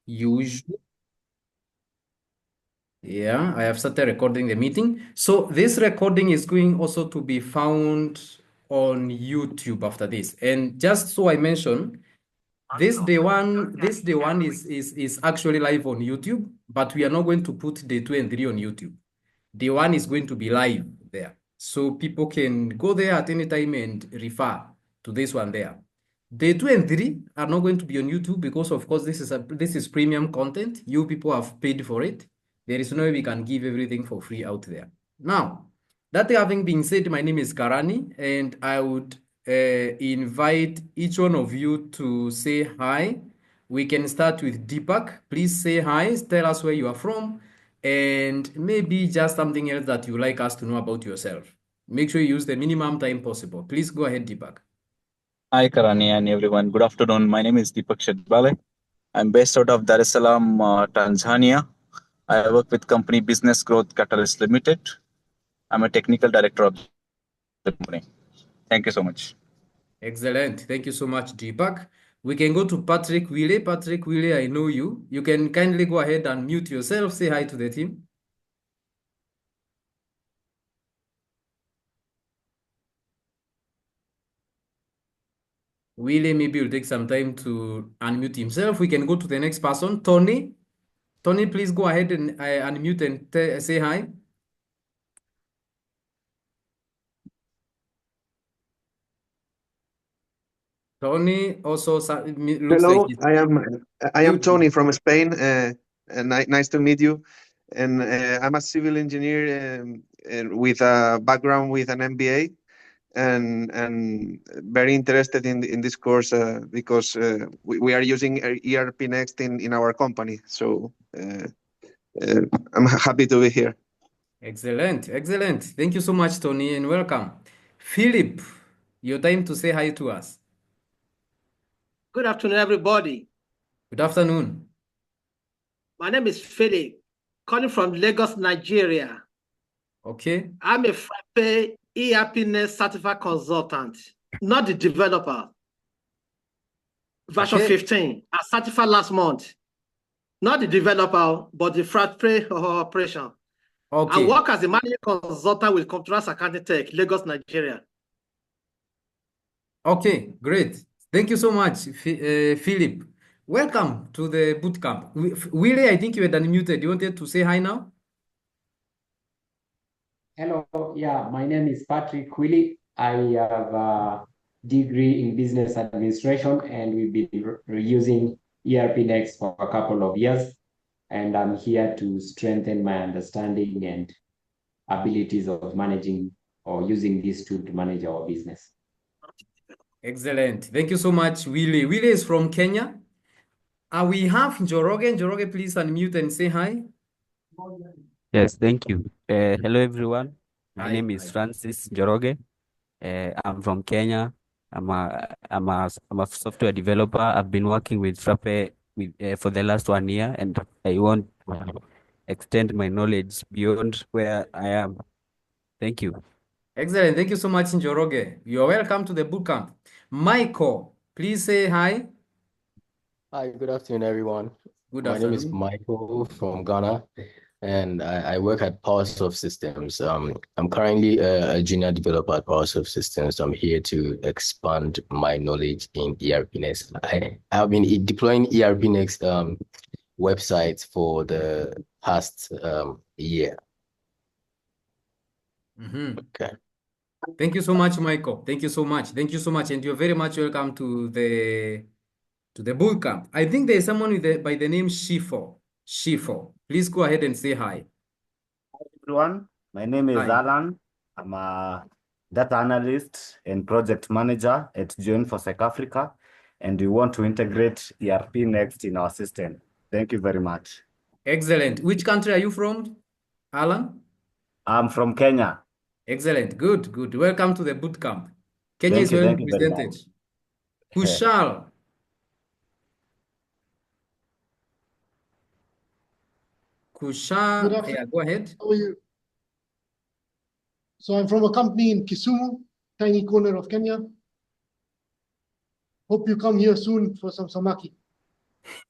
Usually, yeah, I have started recording the meeting. So this recording is going also to be found on YouTube after this. And just so I mentioned, this day one is actually live on YouTube, but we are not going to put day 2 and 3 on YouTube. Day 1 is going to be live there. So people can go there at any time and refer to this one there. Day 2 and 3 are not going to be on YouTube because of course this is premium content. You people have paid for it. There is no way we can give everything for free out there. Now, that having been said, my name is Karani and I would invite each one of you to say hi. We can start with Deepak. Please say hi, tell us where you are from, and maybe just something else that you like us to know about yourself. Make sure you use the minimum time possible. Please go ahead, Deepak. Hi, Karani and everyone. Good afternoon. My name is Deepak Shedbale. I'm based out of Dar es Salaam, Tanzania. I work with company Business Growth Catalyst Limited. I'm a technical director of the company. Thank you so much. Excellent. Thank you so much, Deepak. We can go to Patrick Wille. Patrick Wille, I know you. You can kindly go ahead and mute yourself. Say hi to the team. Wille maybe will take some time to unmute himself. We can go to the next person. Tony. Tony, please go ahead and unmute and say hi. Tony also looks like Hello, he's I am good. Tony from Spain. And nice to meet you. And I'm a civil engineer and with a background with an MBA, and very interested in this course because we are using ERPNext in our company. So I'm happy to be here. Excellent, excellent. Thank you so much, Tony, and welcome. Philip, your time to say hi to us. Good afternoon, everybody. Good afternoon. My name is Philip, calling from Lagos, Nigeria. Okay. I'm a Frappe ERPNext certified consultant, not the developer. Version 15. I certified last month. Not the developer, but the Frappe operation. Okay. I work as a managing consultant with Contrast Accounting Tech, Lagos, Nigeria. Okay, great. Thank you so much, Philip. Welcome to the bootcamp. Willie, I think you had unmuted. You wanted to say hi now? Hello, yeah, my name is Patrick Willie. I have a degree in business administration and we've been using ERPNext for a couple of years. And I'm here to strengthen my understanding and abilities of managing or using this tool to manage our business. Excellent. Thank you so much, Willie. Willie is from Kenya. We have Njoroge. Njoroge, please unmute and say hi. Yes, thank you. Hello, everyone. My Hi, name is hi. Francis Joroge. I'm from Kenya. I'm a software developer. I've been working with Frappe for the last 1 year, and I want to extend my knowledge beyond where I am. Thank you. Excellent. Thank you so much, Njoroge. You're welcome to the bootcamp. Michael, please say hi. Hi, good afternoon, everyone. Good My name is afternoon. Michael from Ghana, and I work at PowerSoft Systems. I'm currently a junior developer at PowerSoft Systems. I'm here to expand my knowledge in ERPNext. I have been deploying ERPNext websites for the past year. Okay. Thank you so much, Michael. Thank you so much. Thank you so much, and you're very much welcome to the bootcamp. I think there is someone by the name Shifo. Shifo, please go ahead and say hi. Hi, everyone. My name is Hi. Alan. I'm a data analyst and project manager at Join4Sec Africa, and we want to integrate ERPNext in our system. Thank you very much. Excellent. Which country are you from, Alan? I'm from Kenya. Excellent. Good, good. Welcome to the bootcamp. Kenya Thank is you. well Thank you very represented. much. Kushal. Kushal, yeah, go ahead. How are you? So I'm from a company in Kisumu, tiny corner of Kenya. Hope you come here soon for some samaki.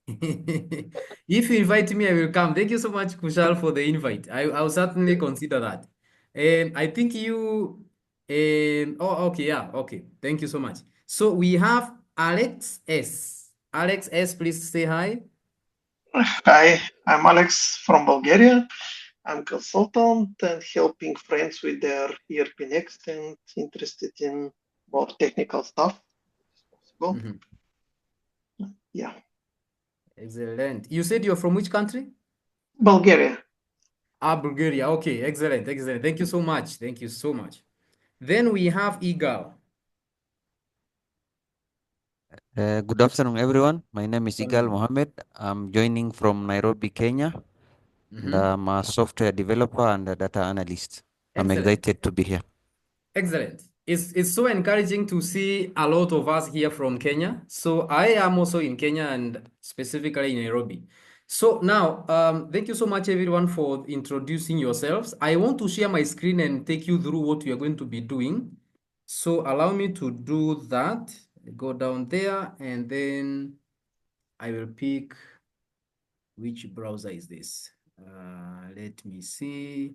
If you invite me, I will come. Thank you so much, Kushal, for the invite. I'll certainly consider that. And I think you, oh, okay, yeah, okay. Thank you so much. So we have Alex S. Alex S, please say hi. Hi, I'm Alex from Bulgaria. I'm consultant and helping friends with their ERPNext and interested in more technical stuff. Possible. Yeah. Excellent. You said you're from which country? Bulgaria. Bulgaria. Okay, excellent, excellent. Thank you so much. Thank you so much. Then we have Igal. Good afternoon, everyone. My name is Igal Mohammed. I'm joining from Nairobi, Kenya. And I'm a software developer and a data analyst. I'm Excellent. excited to be here. Excellent. It's so encouraging to see a lot of us here from Kenya. So I am also in Kenya and specifically in Nairobi. So now, thank you so much, everyone, for introducing yourselves. I want to share my screen and take you through what we are going to be doing. So allow me to do that. Go down there and then I will pick which browser is this. Let me see.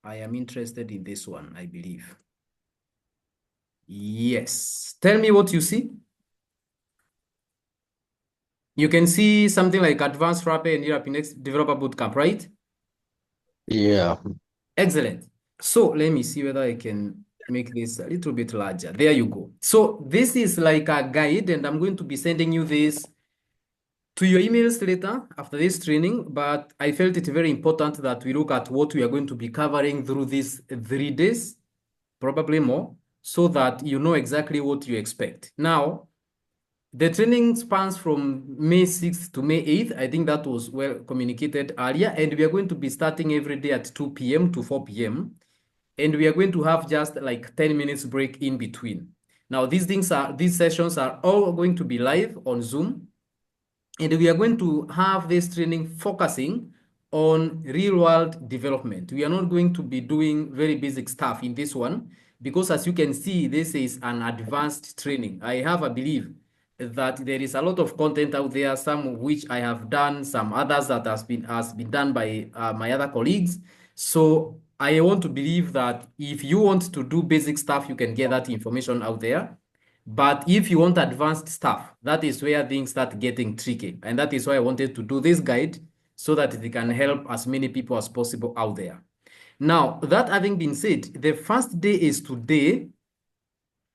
I am interested in this one, I believe. Yes. Tell me what you see. You can see something like Advanced Frappe and ERPNext Developer Bootcamp, right? Yeah. Excellent. So let me see whether I can make this a little bit larger. There you go. So this is like a guide, and I'm going to be sending you this to your emails later after this training, but I felt it very important that we look at what we are going to be covering through these 3 days, probably more, so that you know exactly what you expect. Now, the training spans from May 6th to May 8th. I think that was well communicated earlier, and we are going to be starting every day at 2 p.m. to 4 p.m. And we are going to have just like 10 minutes break in between. Now, these sessions are all going to be live on Zoom. And we are going to have this training focusing on real-world development. We are not going to be doing very basic stuff in this one because, as you can see, this is an advanced training. I have a belief that there is a lot of content out there, some of which I have done, some others that has been done by my other colleagues. So I want to believe that if you want to do basic stuff, you can get that information out there. But if you want advanced stuff, that is where things start getting tricky. And that is why I wanted to do this guide so that it can help as many people as possible out there. Now, that having been said, the first day is today.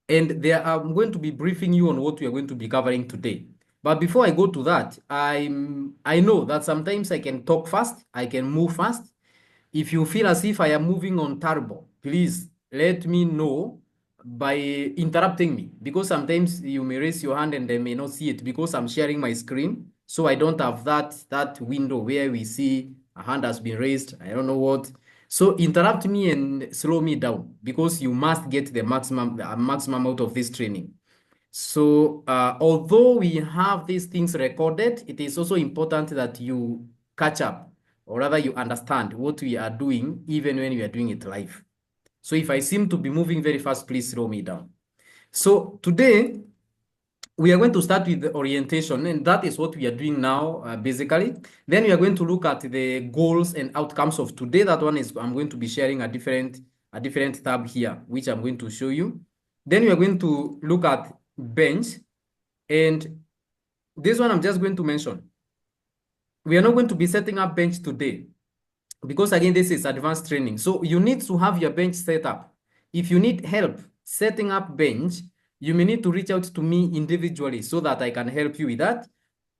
And there I'm going to be briefing you on what we are going to be covering today. But before I go to that, I know that sometimes I can talk fast, I can move fast. If you feel as if I am moving on turbo, please let me know by interrupting me, because sometimes you may raise your hand and I may not see it because I'm sharing my screen. So I don't have that window where we see a hand has been raised. I don't know what. So interrupt me and slow me down because you must get the maximum out of this training. So although we have these things recorded, it is also important that you catch up, or rather you understand what we are doing even when we are doing it live. So if I seem to be moving very fast, please slow me down. So today, we are going to start with the orientation, and that is what we are doing now, basically. Then we are going to look at the goals and outcomes of today. That one is, I'm going to be sharing a different tab here, which I'm going to show you. Then we are going to look at bench, and this one I'm just going to mention. We are not going to be setting up bench today, because again, this is advanced training. So you need to have your bench set up. If you need help setting up bench, you may need to reach out to me individually so that I can help you with that.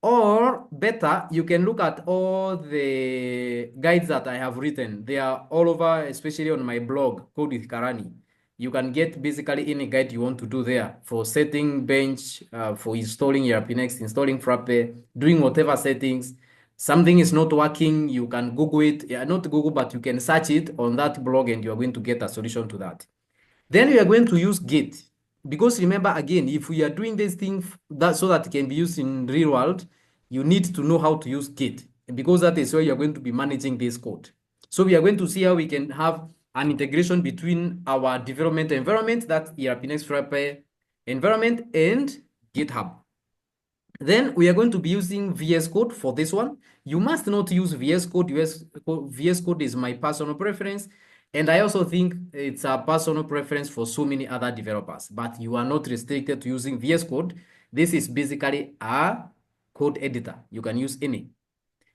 Or better, you can look at all the guides that I have written. They are all over, especially on my blog, Code with Karani. You can get basically any guide you want to do there for setting bench, for installing ERPNext, installing Frappe, doing whatever settings. Something is not working, you can Google it. Yeah, not Google, but you can search it on that blog and you are going to get a solution to that. Then we are going to use Git. Because remember, again, if we are doing this thing so that it can be used in real world, you need to know how to use Git. Because that is where you're going to be managing this code. So we are going to see how we can have an integration between our development environment, that ERPNext Frappe environment, and GitHub. Then we are going to be using VS Code for this one. You must not use VS Code. VS Code is my personal preference. And I also think it's a personal preference for so many other developers, but you are not restricted to using VS Code. This is basically a code editor. You can use any.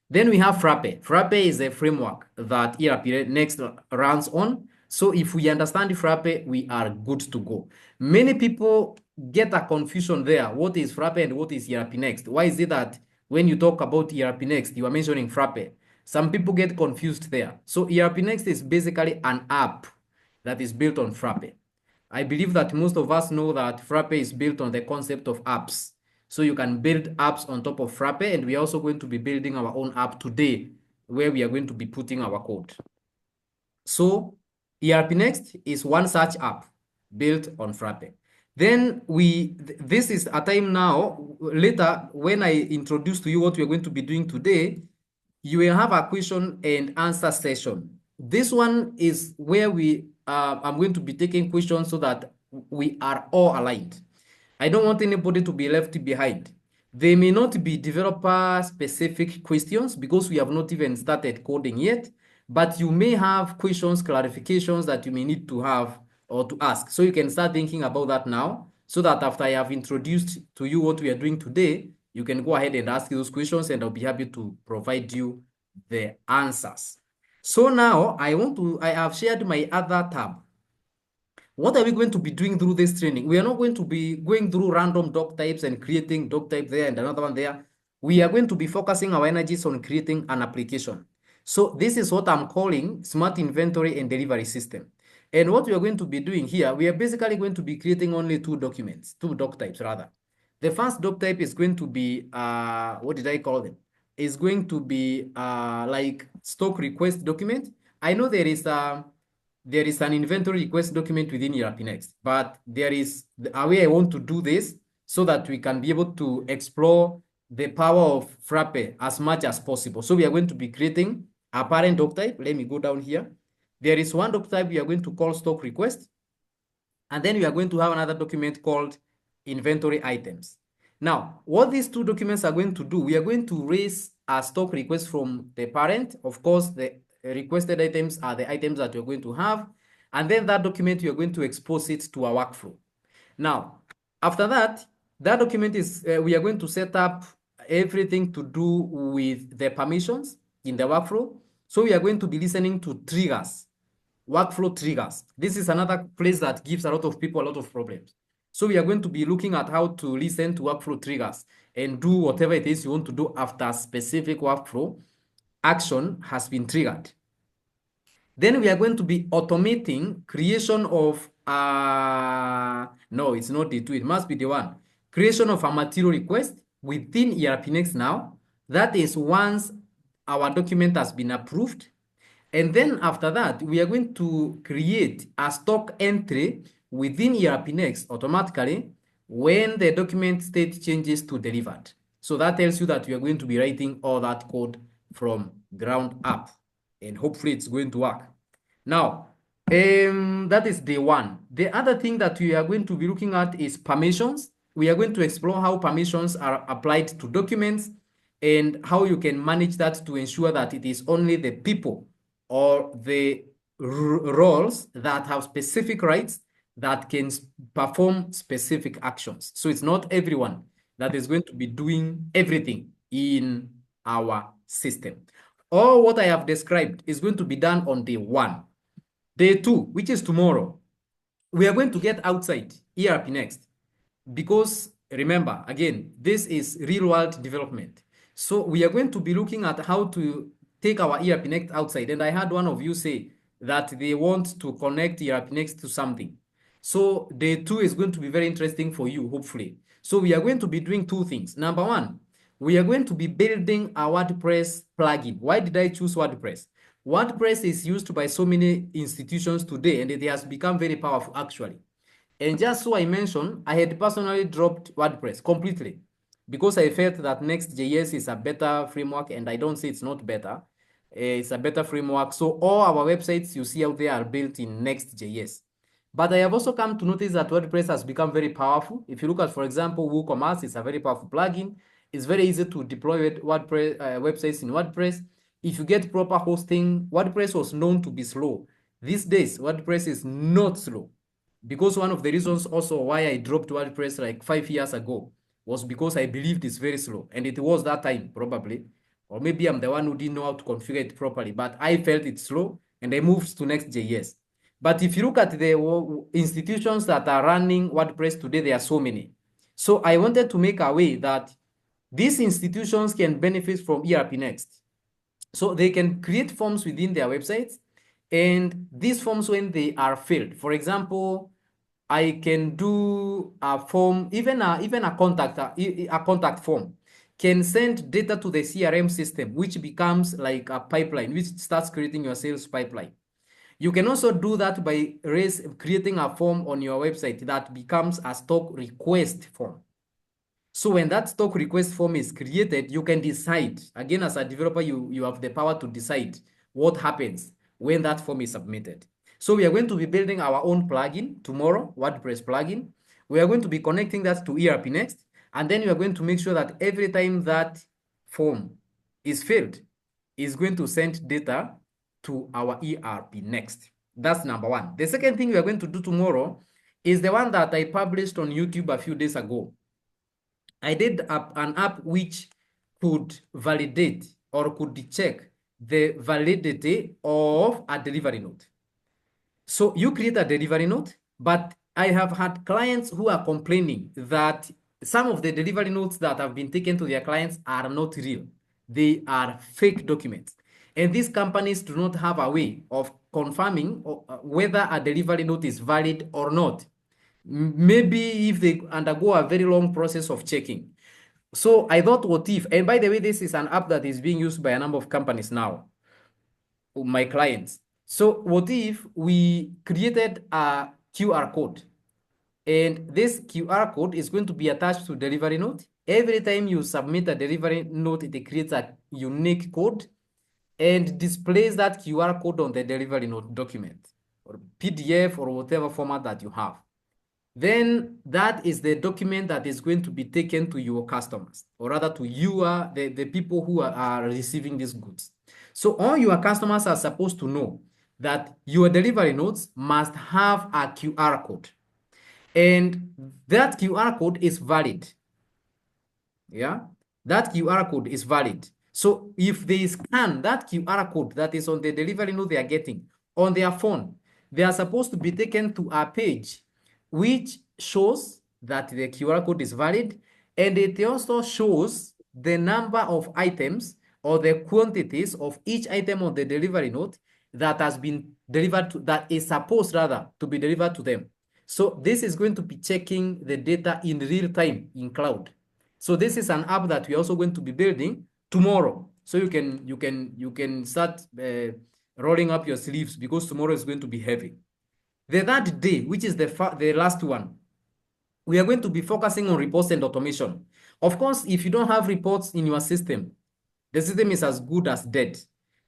Then we have Frappe. Frappe is a framework that ERPNext runs on. So if we understand Frappe, we are good to go. Many people get a confusion there. What is Frappe and what is ERPNext? Why is it that when you talk about ERPNext, you are mentioning Frappe? Some people get confused there. So ERPNext is basically an app that is built on Frappe. I believe that most of us know that Frappe is built on the concept of apps. So you can build apps on top of Frappe, and we are also going to be building our own app today where we are going to be putting our code. So ERPNext is one such app built on Frappe. Then this is a time now, later when I introduce to you what we are going to be doing today, you will have a question and answer session. This one is where I'm going to be taking questions so that we are all aligned. I don't want anybody to be left behind. They may not be developer-specific questions because we have not even started coding yet, but you may have questions, clarifications that you may need to have or to ask. So you can start thinking about that now so that after I have introduced to you what we are doing today, you can go ahead and ask those questions and I'll be happy to provide you the answers. So now I have shared my other tab. What are we going to be doing through this training? We are not going to be going through random doc types and creating doc type there and another one there. We are going to be focusing our energies on creating an application. So this is what I'm calling Smart Inventory and Delivery System. And what we are going to be doing here, we are basically going to be creating only two doc types rather. The first doc type is going to be, what did I call them? Is going to be like stock request document. I know there is an inventory request document within ERPNext, but there is a way I want to do this so that we can be able to explore the power of Frappe as much as possible. So we are going to be creating a parent doc type. Let me go down here. There is one doc type we are going to call stock request. And then we are going to have another document called inventory items. Now, what these two documents are going to do, we are going to raise a stock request from the parent. Of course, the requested items are the items that you're going to have. And then that document, you're going to expose it to a workflow. Now, after that, that document is, we are going to set up everything to do with the permissions in the workflow. So we are going to be listening to triggers, workflow triggers. This is another place that gives a lot of people a lot of problems. So we are going to be looking at how to listen to workflow triggers and do whatever it is you want to do after a specific workflow action has been triggered. Then we are going to be automating creation of, no, it's not the two, it must be the one. Creation of a material request within ERPNext now. That is once our document has been approved. And then after that, we are going to create a stock entry within ERPNext automatically when the document state changes to delivered. So that tells you that we are going to be writing all that code from ground up, and hopefully it's going to work. Now, that is day one. The other thing that we are going to be looking at is permissions. We are going to explore how permissions are applied to documents and how you can manage that to ensure that it is only the people or the roles that have specific rights that can perform specific actions. So it's not everyone that is going to be doing everything in our system. All what I have described is going to be done on day one. Day two, which is tomorrow, we are going to get outside ERPNext because remember, again, this is real world development. So we are going to be looking at how to take our ERPNext outside. And I had one of you say that they want to connect ERPNext to something. So day two is going to be very interesting for you, hopefully. So we are going to be doing two things. Number one, we are going to be building a WordPress plugin. Why did I choose WordPress? WordPress is used by so many institutions today, and it has become very powerful, actually. And just so I mentioned, I had personally dropped WordPress completely because I felt that Next.js is a better framework, and I don't say it's not better. It's a better framework. So all our websites you see out there are built in Next.js. But I have also come to notice that WordPress has become very powerful. If you look at, for example, WooCommerce, it's a very powerful plugin. It's very easy to deploy WordPress websites in WordPress. If you get proper hosting, WordPress was known to be slow. These days, WordPress is not slow. Because one of the reasons also why I dropped WordPress like 5 years ago was because I believed it's very slow. And it was that time, probably. Or maybe I'm the one who didn't know how to configure it properly. But I felt it's slow, and I moved to Next.js. But if you look at the institutions that are running WordPress today, there are so many. So I wanted to make a way that these institutions can benefit from ERPNext. So they can create forms within their websites, and these forms, when they are filled, for example, I can do a form, even a contact form can send data to the CRM system, which becomes like a pipeline, which starts creating your sales pipeline. You can also do that by creating a form on your website that becomes a stock request form. So when that stock request form is created, you can decide, again, as a developer, you have the power to decide what happens when that form is submitted. So we are going to be building our own plugin tomorrow, WordPress plugin. We are going to be connecting that to ERPNext, and then we are going to make sure that every time that form is filled, is going to send data to our ERPNext. That's number one. The second thing we are going to do tomorrow is the one that I published on YouTube a few days ago. I did an app which could validate or could check the validity of a delivery note. So you create a delivery note, but I have had clients who are complaining that some of the delivery notes that have been taken to their clients are not real. They are fake documents. And these companies do not have a way of confirming whether a delivery note is valid or not. Maybe if they undergo a very long process of checking. So I thought, what if, and by the way, this is an app that is being used by a number of companies now, my clients. So what if we created a QR code, and this QR code is going to be attached to delivery note. Every time you submit a delivery note, it creates a unique code and displays that QR code on the delivery note document or PDF or whatever format that you have. Then that is the document that is going to be taken to your customers, or rather to the people who are receiving these goods. So all your customers are supposed to know that your delivery notes must have a QR code, and that QR code is valid. Yeah, that QR code is valid. So if they scan that QR code that is on the delivery note they are getting on their phone, they are supposed to be taken to a page which shows that the QR code is valid, and it also shows the number of items or the quantities of each item on the delivery note that has been delivered to, that is supposed rather to be delivered to them. So this is going to be checking the data in real time in cloud. So this is an app that we're also going to be building tomorrow. So you can start rolling up your sleeves, because tomorrow is going to be heavy. The third day, which is the last one, we are going to be focusing on reports and automation. Of course, if you don't have reports in your system, the system is as good as dead.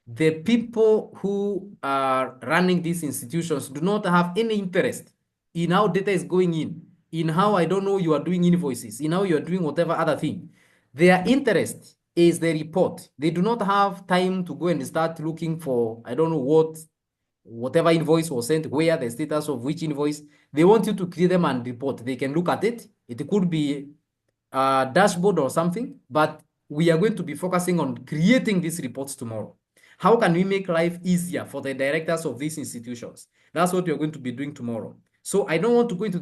The people who are running these institutions do not have any interest in how data is going in how, I don't know, you are doing invoices, in how you are doing whatever other thing. Their interest is the report. They do not have time to go and start looking for, I don't know whatever invoice was sent, where the status of which invoice. They want you to create them and report. They can look at it. It could be a dashboard or something, but we are going to be focusing on creating these reports tomorrow. How can we make life easier for the directors of these institutions? That's what we're going to be doing tomorrow. So I don't want to go into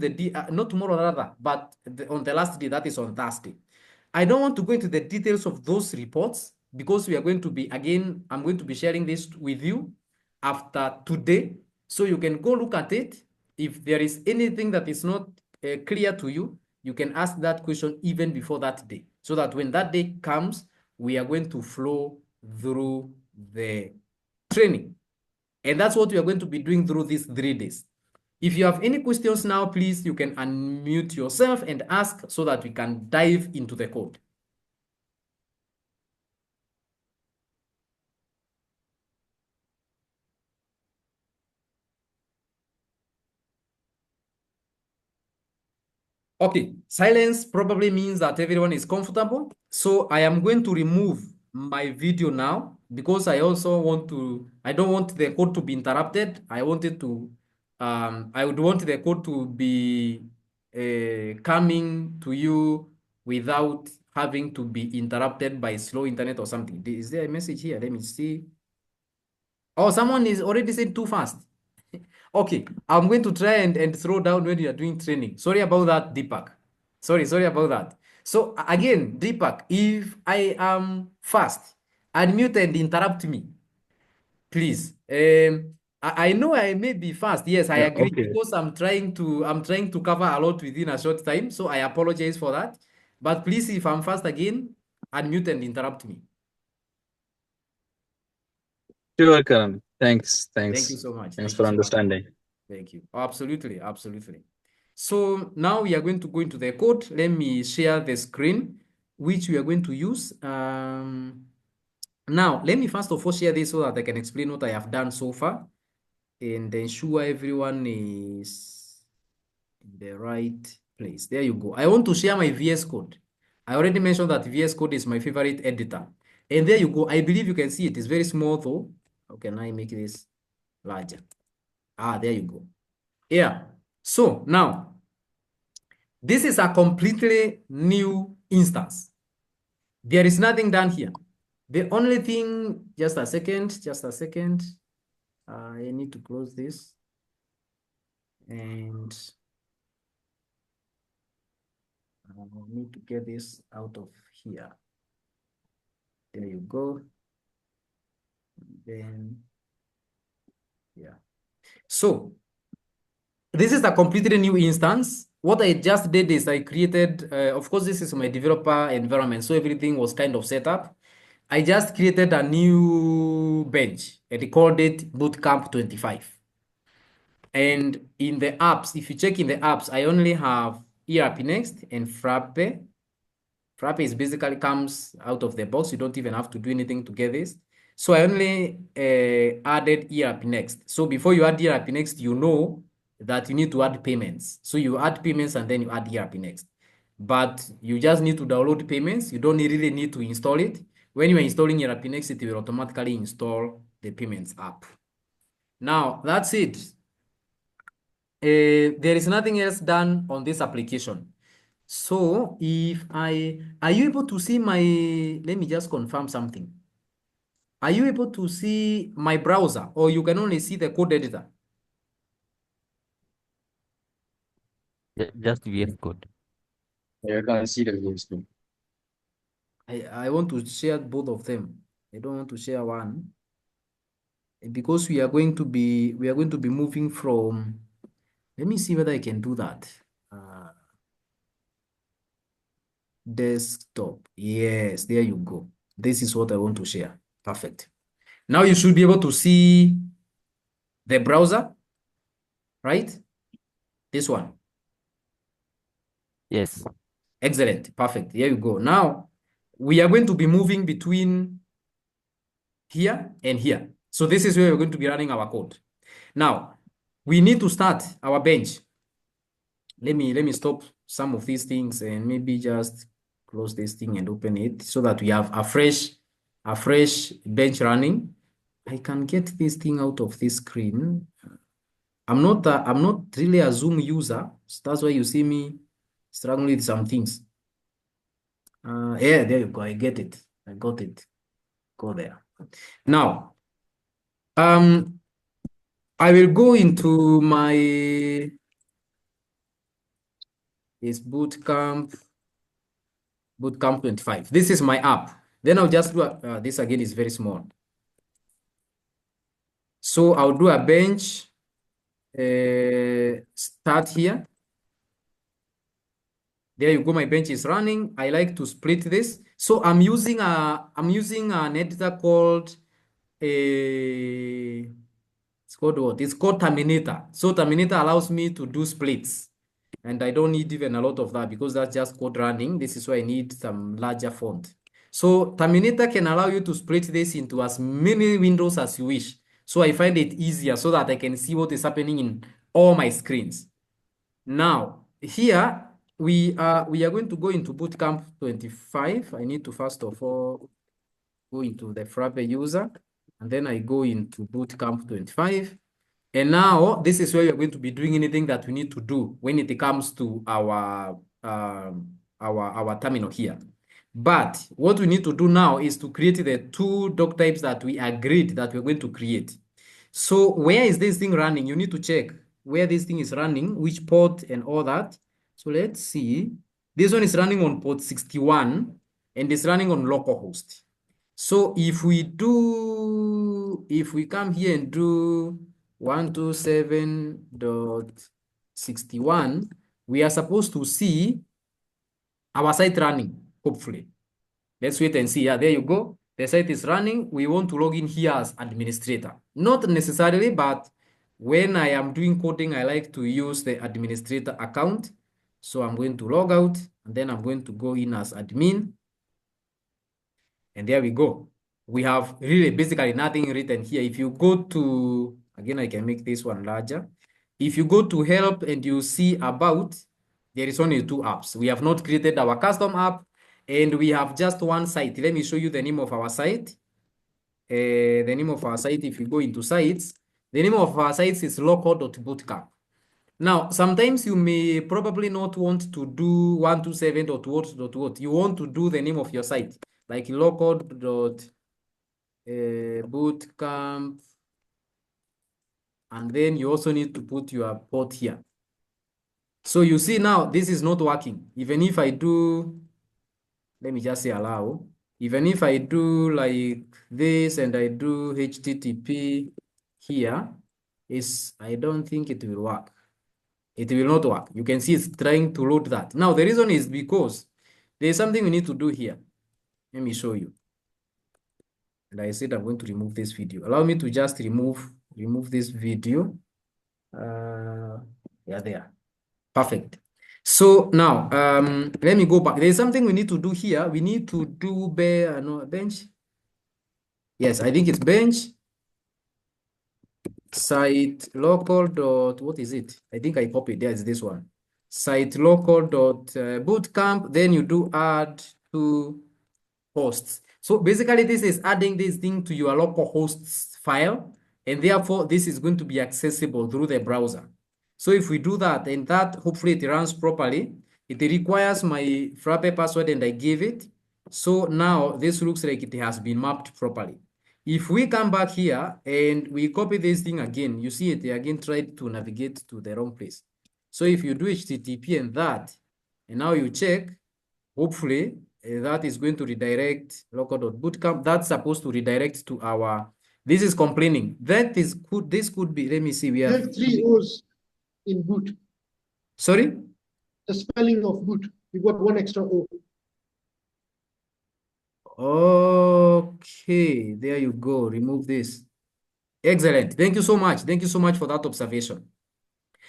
not tomorrow rather, but on the last day, that is on Thursday. I don't want to go into the details of those reports, because we are going to be, again, I'm going to be sharing this with you after today. So you can go look at it. If there is anything that is not clear to you, you can ask that question even before that day, so that when that day comes, we are going to flow through the training. And that's what we are going to be doing through these 3 days. If you have any questions now, please, you can unmute yourself and ask, so that we can dive into the code. Okay, Silence probably means that everyone is comfortable. So I am going to remove my video now because I don't want the code to be interrupted. I would want the code to be coming to you without having to be interrupted by slow internet or something. Is there a message here? Let me see. Oh, someone is already said too fast. Okay, I'm going to try and throw down when you are doing training. Sorry about that, Deepak. Sorry about that. So again, Deepak, if I am fast, unmute and interrupt me, please. I know I may be fast. Yes, I Yeah, agree okay. because I'm trying to cover a lot within a short time. So I apologize for that. But please, if I'm fast again, unmute and interrupt me. Sure, Karan. Thanks. Thank you so much. Thanks Thank you for so much. understanding. Thank you. Absolutely. So now we are going to go into the code. Let me share the screen, which we are going to use. Now, let me first of all share this so that I can explain what I have done so far and ensure everyone is in the right place. There you go. I want to share my VS Code. I already mentioned that VS Code is my favorite editor. And there you go. I believe you can see it. It's very small though. How can I make this larger? There you go. Yeah. So now, this is a completely new instance. There is nothing done here. The only thing, just a second. I need to close this. And I need to get this out of here. There you go. Then, yeah. So, this is a completely new instance. What I just did is I created, of course, this is my developer environment, so everything was kind of set up. I just created a new bench and called it Bootcamp 25. And in the apps, if you check in the apps, I only have ERPNext and Frappe. Frappe is basically comes out of the box. You don't even have to do anything to get this. So I only added ERPNext. So before you add ERPNext, you know that you need to add payments. So you add payments and then you add ERPNext. But you just need to download payments. You don't really need to install it. When you are installing ERPNext, it will automatically install the payments app. Now, that's it. There is nothing else done on this application. So are you able to see let me just confirm something. Are you able to see my browser or you can only see the code editor? Just VS Code. Yeah, I can see the VS Code. I want to share both of them. I don't want to share one because we are going to be moving from, let me see whether I can do that. Desktop. Yes, there you go. This is what I want to share. Perfect. Now you should be able to see the browser, right? This one. Yes. Excellent. Perfect. Here you go. Now we are going to be moving between here and here. So this is where we're going to be running our code. Now we need to start our bench. Let me stop some of these things and maybe just close this thing and open it so that we have a fresh bench running. I can get this thing out of this screen. I'm not really a Zoom user, so that's why you see me struggling with some things. Yeah, there you go. I get it. I got it. Go there. Now, I will go into my Bootcamp 25. This is my app. Then I'll just do this again is very small. So I'll do a bench, start here. There you go, my bench is running. I like to split this. So I'm using an editor called it's called what? It's called Terminator. So Terminator allows me to do splits. And I don't need even a lot of that because that's just code running. This is why I need some larger font. So Terminator can allow you to split this into as many windows as you wish. So I find it easier so that I can see what is happening in all my screens. Now, here, we are going to go into Bootcamp 25. I need to first of all go into the Frappe user, and then I go into Bootcamp 25. And now this is where you're going to be doing anything that we need to do when it comes to our terminal here. But what we need to do now is to create the two doc types that we agreed that we're going to create. So where is this thing running? You need to check where this thing is running, which port and all that. So let's see. This one is running on port 61 and it's running on localhost. So if we come here and do 127.61, we are supposed to see our site running, hopefully. Let's wait and see. Yeah, there you go. The site is running. We want to log in here as administrator. Not necessarily, but when I am doing coding, I like to use the administrator account. So I'm going to log out, and then I'm going to go in as admin. And there we go. We have really basically nothing written here. If you go to, again, I can make this one larger. If you go to help and you see about, there is only two apps. We have not created our custom app and we have just one site. Let me show you the name of our site. The name of our site, if you go into sites, the name of our site is local.bootcamp. Now, sometimes you may probably not want to do 127.what. You want to do the name of your site, like local.bootcamp. And then you also need to put your port here. So you see now, this is not working. Even if I do, let me just say allow. Even if I do like this and I do HTTP here, I don't think it will work. It will not work. You can see it's trying to load that. Now, the reason is because there's something we need to do here. Let me show you. And I said I'm going to remove this video. Allow me to just remove this video. Yeah, there. Perfect. So now, let me go back. There's something we need to do here. We need to do bench. Yes, I think it's bench. Site local dot, what is it? I think I copied. There's this one. Site local dot bootcamp. Then you do add to hosts. So basically, this is adding this thing to your local hosts file, and therefore this is going to be accessible through the browser. So if we do that, and that hopefully it runs properly, it requires my Frappe password, and I give it. So now this looks like it has been mapped properly. If we come back here and we copy this thing again, you see it again tried to navigate to the wrong place. So if you do HTTP and that, and now you check, hopefully that is going to redirect local.bootcamp. That's supposed to redirect to our, this is complaining. That is good. This could be, let me see. We have 3 O's in boot. Sorry? The spelling of boot. You got one extra O. Okay, there you go. Remove this. Excellent. Thank you so much. Thank you so much for that observation.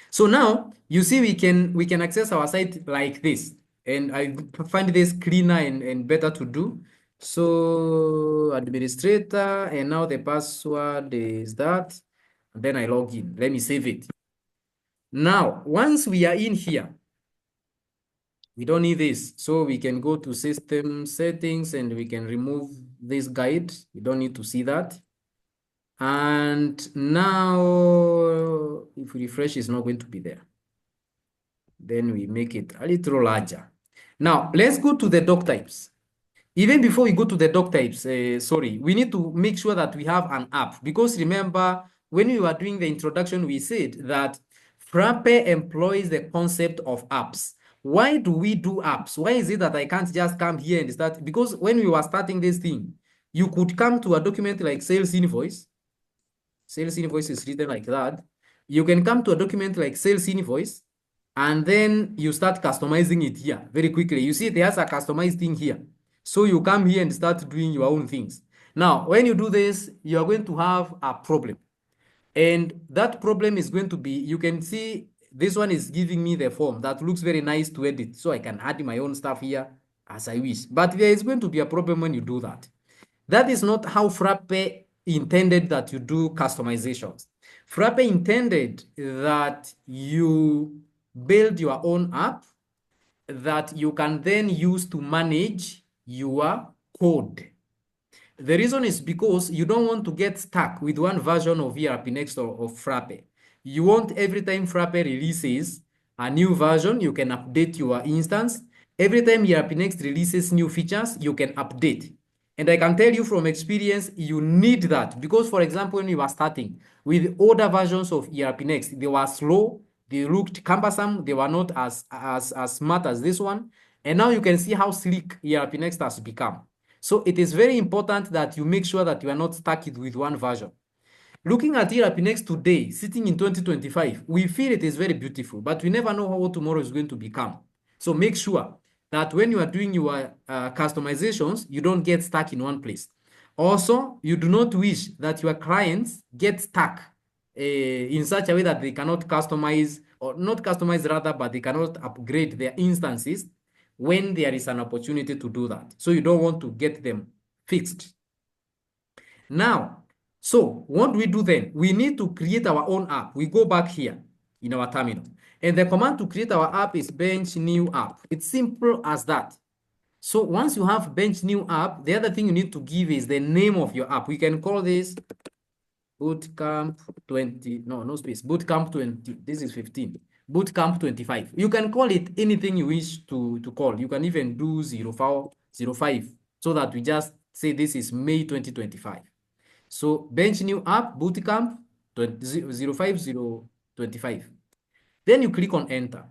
So now you see we can access our site like this, and I find this cleaner and better to do. So administrator, and now the password is that, and then I log in. Let me save it. Now, once we are in here, we don't need this. So we can go to system settings and we can remove this guide. We don't need to see that. And now if we refresh, it's not going to be there. Then we make it a little larger. Now let's go to the doc types. Even before we go to the doc types, we need to make sure that we have an app, because remember when we were doing the introduction, we said that Frappe employs the concept of apps. Why do we do apps? Why is it that I can't just come here and start? Because when we were starting this thing, you could come to a document like sales invoice. Sales invoice is written like that. You can come to a document like sales invoice, and then you start customizing it here very quickly. You see, there's a customized thing here. So you come here and start doing your own things. Now, when you do this, you're going to have a problem. And that problem is going to be, you can see this one is giving me the form that looks very nice to edit. So I can add my own stuff here as I wish. But there is going to be a problem when you do that. That is not how Frappe intended that you do customizations. Frappe intended that you build your own app, that you can then use to manage your code. The reason is because you don't want to get stuck with one version of ERPNext or Frappe. You want every time Frappe releases a new version, you can update your instance. Every time ERPNext releases new features, you can update. And I can tell you from experience, you need that because, for example, when you are starting with older versions of ERPNext, they were slow, they looked cumbersome, they were not as smart as this one. And now you can see how sleek ERPNext has become. So it is very important that you make sure that you are not stuck with one version. Looking at ERPNext today, sitting in 2025, we feel it is very beautiful, but we never know how tomorrow is going to become. So make sure that when you are doing your customizations, you don't get stuck in one place. Also, you do not wish that your clients get stuck in such a way that they cannot customize, or not customize rather, but they cannot upgrade their instances when there is an opportunity to do that. So you don't want to get them fixed. Now, so what do we do then? We need to create our own app. We go back here in our terminal. And the command to create our app is bench new app. It's simple as that. So once you have bench new app, the other thing you need to give is the name of your app. We can call this Bootcamp 20, no space, Bootcamp 20, this is 15. Bootcamp 25. You can call it anything you wish to call. You can even do 05 so that we just say this is May 2025. So bench new app, Bootcamp 05025. Then you click on enter.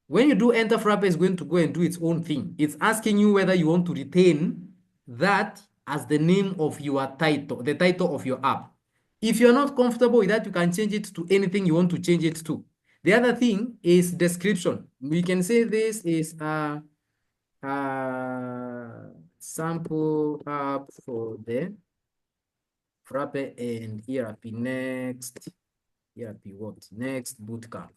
When you do enter, Frappe is going to go and do its own thing. It's asking you whether you want to retain that as the name of your title, the title of your app. If you're not comfortable with that, you can change it to anything you want to change it to. The other thing is description. We can say this is a sample app for the Frappe and ERPNext Bootcamp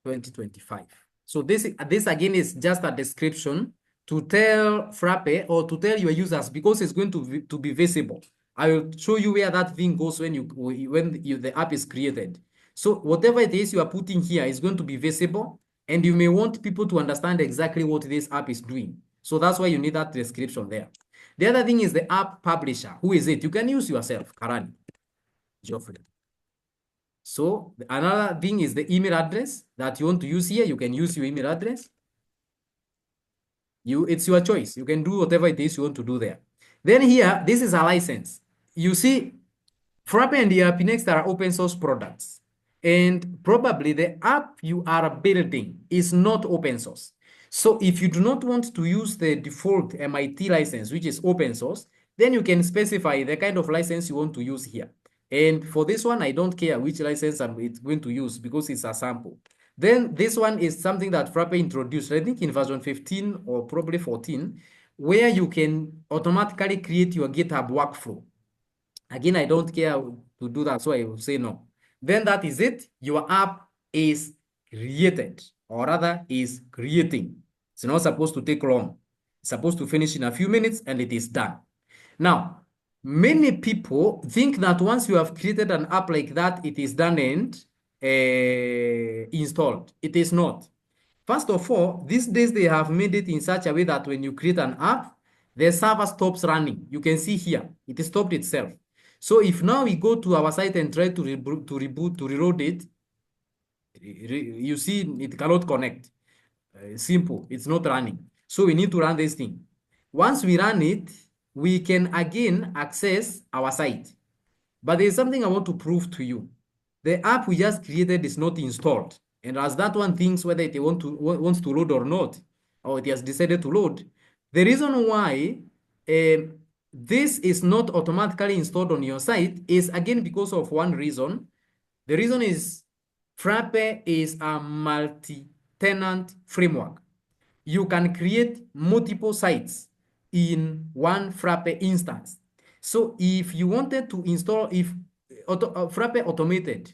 2025. So this again is just a description to tell Frappe or to tell your users, because it's going to be visible. I will show you where that thing goes when the app is created. So whatever it is you are putting here is going to be visible, and you may want people to understand exactly what this app is doing. So that's why you need that description there. The other thing is the app publisher. Who is it? You can use yourself, Karani, Geoffrey. So another thing is the email address that you want to use here. You can use your email address. It's your choice. You can do whatever it is you want to do there. Then here, this is a license. You see, Frappe and ERPNext are open source products. And probably the app you are building is not open source. So if you do not want to use the default MIT license, which is open source, then you can specify the kind of license you want to use here. And for this one, I don't care which license I'm going to use because it's a sample. Then this one is something that Frappe introduced, I think in version 15 or probably 14, where you can automatically create your GitHub workflow. Again, I don't care to do that, so I will say no. Then that is it. Your app is created, or rather is creating. It's not supposed to take long. It's supposed to finish in a few minutes and it is done. Now, many people think that once you have created an app like that, it is done and installed. It is not. First of all, these days they have made it in such a way that when you create an app, the server stops running. You can see here, it stopped itself. So if now we go to our site and try to reload it, you see it cannot connect. Simple, it's not running. So we need to run this thing. Once we run it, we can again access our site. But there's something I want to prove to you. The app we just created is not installed. And as that one thinks whether it wants to load or not, or it has decided to load, the reason why this is not automatically installed on your site is again because of one reason. The reason is Frappe is a multi-tenant framework. You can create multiple sites in one Frappe instance. So if you wanted to install, Frappe automated,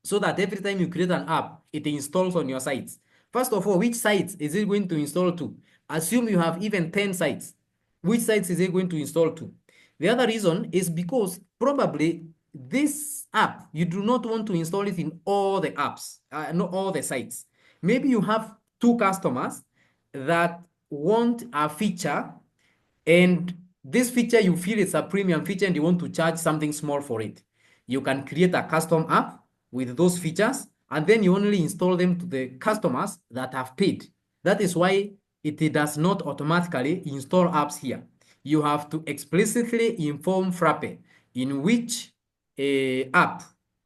so that every time you create an app, it installs on your sites. First of all, which sites is it going to install to? Assume you have even 10 sites. Which sites is it going to install to? The other reason is because probably this app, you do not want to install it in all the apps, not all the sites. Maybe you have two customers that want a feature, and this feature you feel it's a premium feature and you want to charge something small for it. You can create a custom app with those features, and then you only install them to the customers that have paid. That is why it does not automatically install apps here. You have to explicitly inform Frappe in which app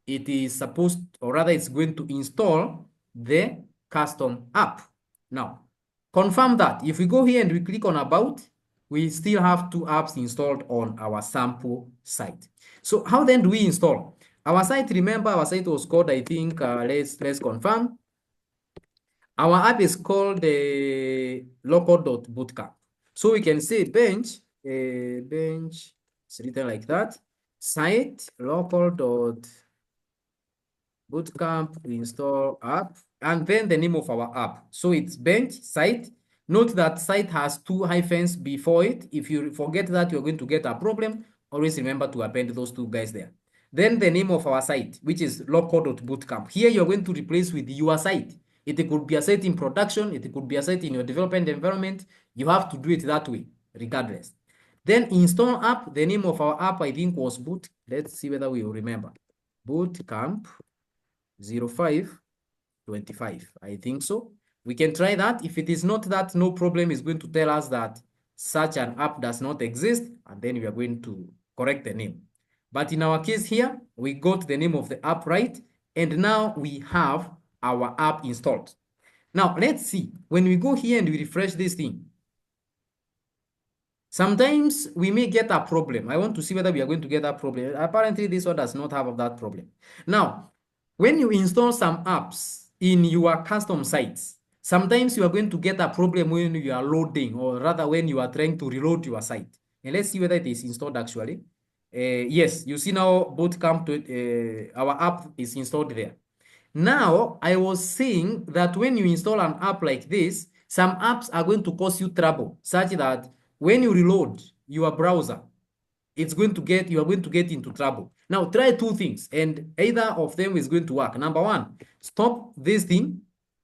it is supposed, or rather it's going to install the custom app. Now, confirm that. If we go here and we click on About, we still have two apps installed on our sample site. So how then do we install? Our site, remember our site was called, I think, let's confirm. Our app is called the local.bootcamp. So we can say bench, it's written like that, site local.bootcamp install app, and then the name of our app. So it's bench site. Note that site has two hyphens before it. If you forget that, you're going to get a problem. Always remember to append those two guys there. Then the name of our site, which is local.bootcamp. Here you're going to replace with your site. It could be a site in production. It could be a site in your development environment. You have to do it that way, regardless. Then install app. The name of our app, I think, was Boot. Let's see whether we will remember. Bootcamp 0525. I think so. We can try that. If it is not that, no problem. It's going to tell us that such an app does not exist, and then we are going to correct the name. But in our case here, we got the name of the app right, and now we have our app installed. Now, let's see. When we go here and we refresh this thing, sometimes we may get a problem. I want to see whether we are going to get a problem. Apparently, this one does not have that problem. Now, when you install some apps in your custom sites, sometimes you are going to get a problem when you are loading, or rather when you are trying to reload your site. And let's see whether it is installed actually. Yes, you see now Bootcamp, our app is installed there. Now, I was saying that when you install an app like this, some apps are going to cause you trouble, such that when you reload your browser, you are going to get into trouble. Now, try two things, and either of them is going to work. Number one, stop this thing,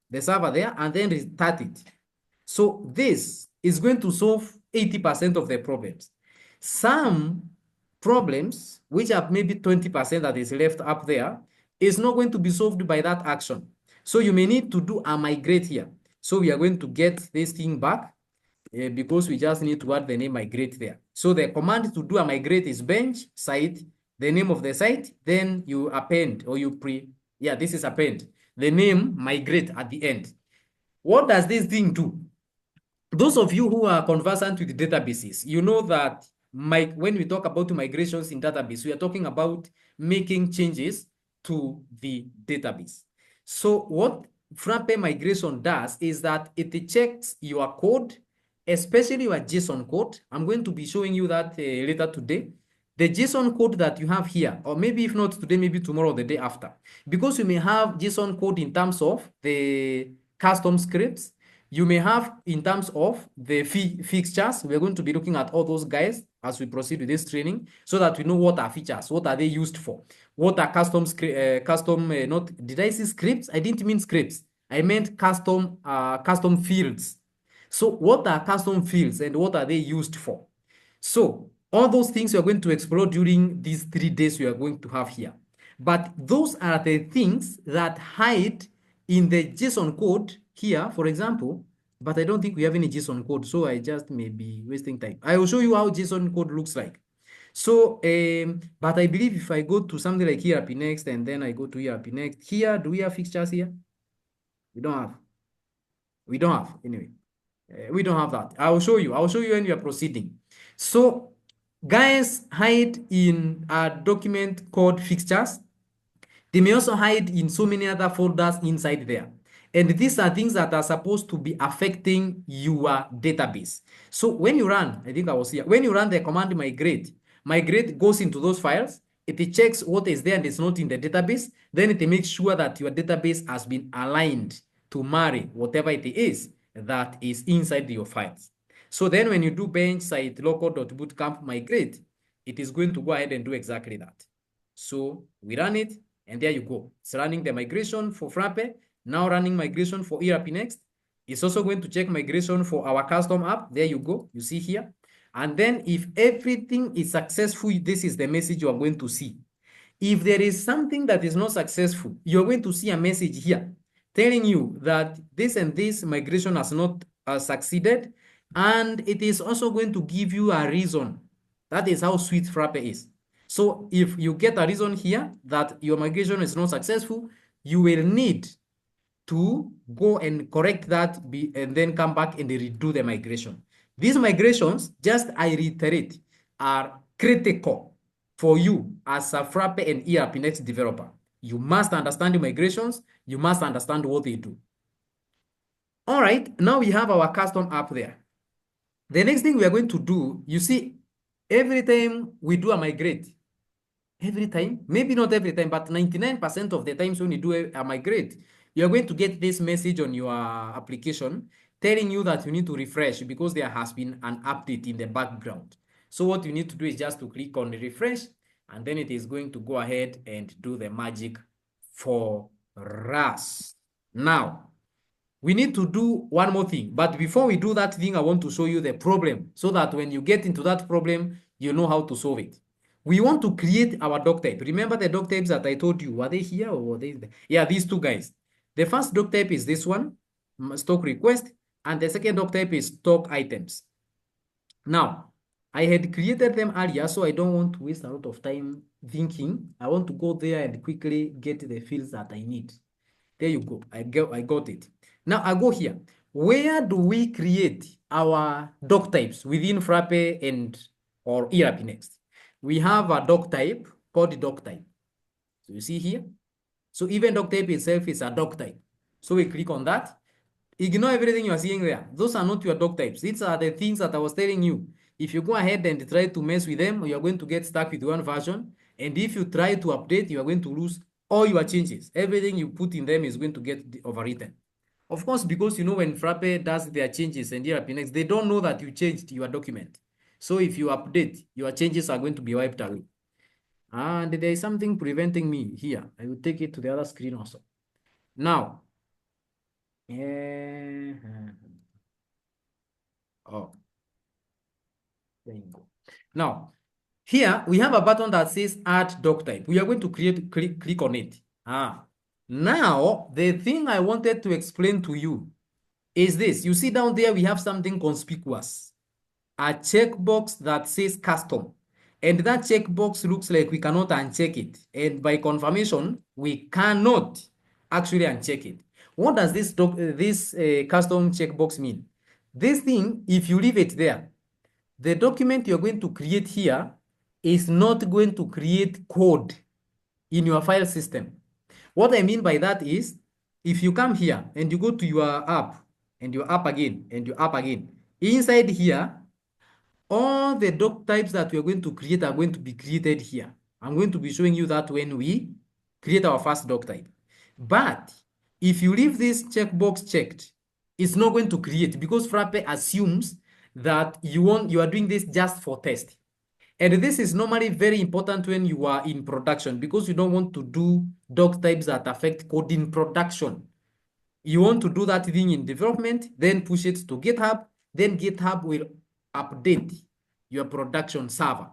the server there, and then restart it. So this is going to solve 80% of the problems. Some problems, which are maybe 20% that is left up there, is not going to be solved by that action. So you may need to do a migrate here. So we are going to get this thing back because we just need to add the name migrate there. So the command to do a migrate is bench site, the name of the site, then you append, or this is append, the name migrate at the end. What does this thing do? Those of you who are conversant with databases, you know that when we talk about migrations in database, we are talking about making changes to the database. So what Frappe migration does is that it checks your code, especially your JSON code. I'm going to be showing you that later today. The JSON code that you have here, or maybe if not today, maybe tomorrow or the day after, because you may have JSON code in terms of the custom scripts, you may have in terms of the fixtures. We're going to be looking at all those guys as we proceed with this training, so that we know what are features, what are they used for, what are did I say scripts? I didn't mean scripts. I meant custom fields. So what are custom fields and what are they used for? So all those things we are going to explore during these 3 days we are going to have here. But those are the things that hide in the JSON code here, for example, but I don't think we have any JSON code, so I just may be wasting time. I will show you how JSON code looks like. So, but I believe if I go to something like ERPNext and then I go to ERPNext, here, do we have fixtures here? We don't have. We don't have, anyway. We don't have that. I'll show you when we are proceeding. So, guys hide in a document called fixtures. They may also hide in so many other folders inside there. And these are things that are supposed to be affecting your database. So when you run, I think I was here, when you run the command migrate goes into those files, it checks what is there and is not in the database, then it makes sure that your database has been aligned to marry whatever it is that is inside your files. So then when you do bench site local.bootcamp migrate, it is going to go ahead and do exactly that. So we run it, and there you go. It's running the migration for Frappe, now running migration for ERPNext. It's also going to check migration for our custom app. There you go. You see here. And then if everything is successful, this is the message you are going to see. If there is something that is not successful, you're going to see a message here telling you that this and this migration has not succeeded. And it is also going to give you a reason. That is how sweet Frappe is. So if you get a reason here that your migration is not successful, you will need to go and correct that and then come back and redo the migration. These migrations, just I reiterate, are critical for you as a Frappe and ERPNext developer. You must understand the migrations. You must understand what they do. All right, now we have our custom app there. The next thing we are going to do, you see, every time we do a migrate, every time, maybe not every time, but 99% of the times when you do a migrate, you're going to get this message on your application telling you that you need to refresh because there has been an update in the background. So what you need to do is just to click on refresh, and then it is going to go ahead and do the magic for us. Now, we need to do one more thing. But before we do that thing, I want to show you the problem so that when you get into that problem, you know how to solve it. We want to create our doctype. Remember the doctypes that I told you? Were they here or were they there? Yeah, these two guys. The first doctype is this one, stock request, and the second doctype is stock items. Now, I had created them earlier, so I don't want to waste a lot of time thinking. I want to go there and quickly get the fields that I need. There you go. I got it. Now I go here. Where do we create our doc types within Frappe or ERPNext? We have a doc type called doc type. So you see here. So even doc type itself is a doc type. So we click on that. Ignore everything you are seeing there. Those are not your doc types. These are the things that I was telling you. If you go ahead and try to mess with them, you are going to get stuck with one version. And if you try to update, you are going to lose all your changes. Everything you put in them is going to get overwritten. Of course, because you know when Frappe does their changes and ERPNext, they don't know that you changed your document. So if you update, your changes are going to be wiped away. And there is something preventing me here. I will take it to the other screen also. Now, oh, there you go. Now, here we have a button that says add doc type. We are going to click on it. Now, the thing I wanted to explain to you is this. You see down there, we have something conspicuous. A checkbox that says custom. And that checkbox looks like we cannot uncheck it. And by confirmation, we cannot actually uncheck it. What does this custom checkbox mean? This thing, if you leave it there, the document you're going to create here is not going to create code in your file system. What I mean by that is, if you come here and you go to your app and your app again and your app again, inside here, all the doc types that we're going to create are going to be created here. I'm going to be showing you that when we create our first doc type. But if you leave this checkbox checked, it's not going to create because Frappe assumes that you are doing this just for test. And this is normally very important when you are in production because you don't want to do doc types that affect code in production. You want to do that thing in development, then push it to GitHub, then GitHub will update your production server.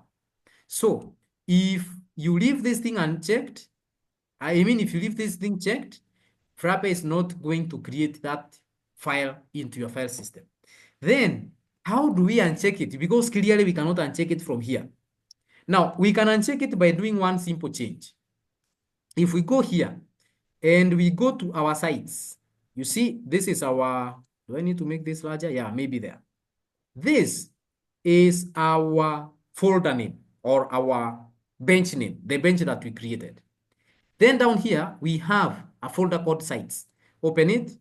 So if you leave this thing unchecked, if you leave this thing checked, Frappe is not going to create that file into your file system. Then how do we uncheck it? Because clearly we cannot uncheck it from here. Now, we can uncheck it by doing one simple change. If we go here and we go to our sites, you see, this is our, do I need to make this larger? Yeah, maybe there. This is our folder name or our bench name, the bench that we created. Then down here, we have a folder called sites. Open it.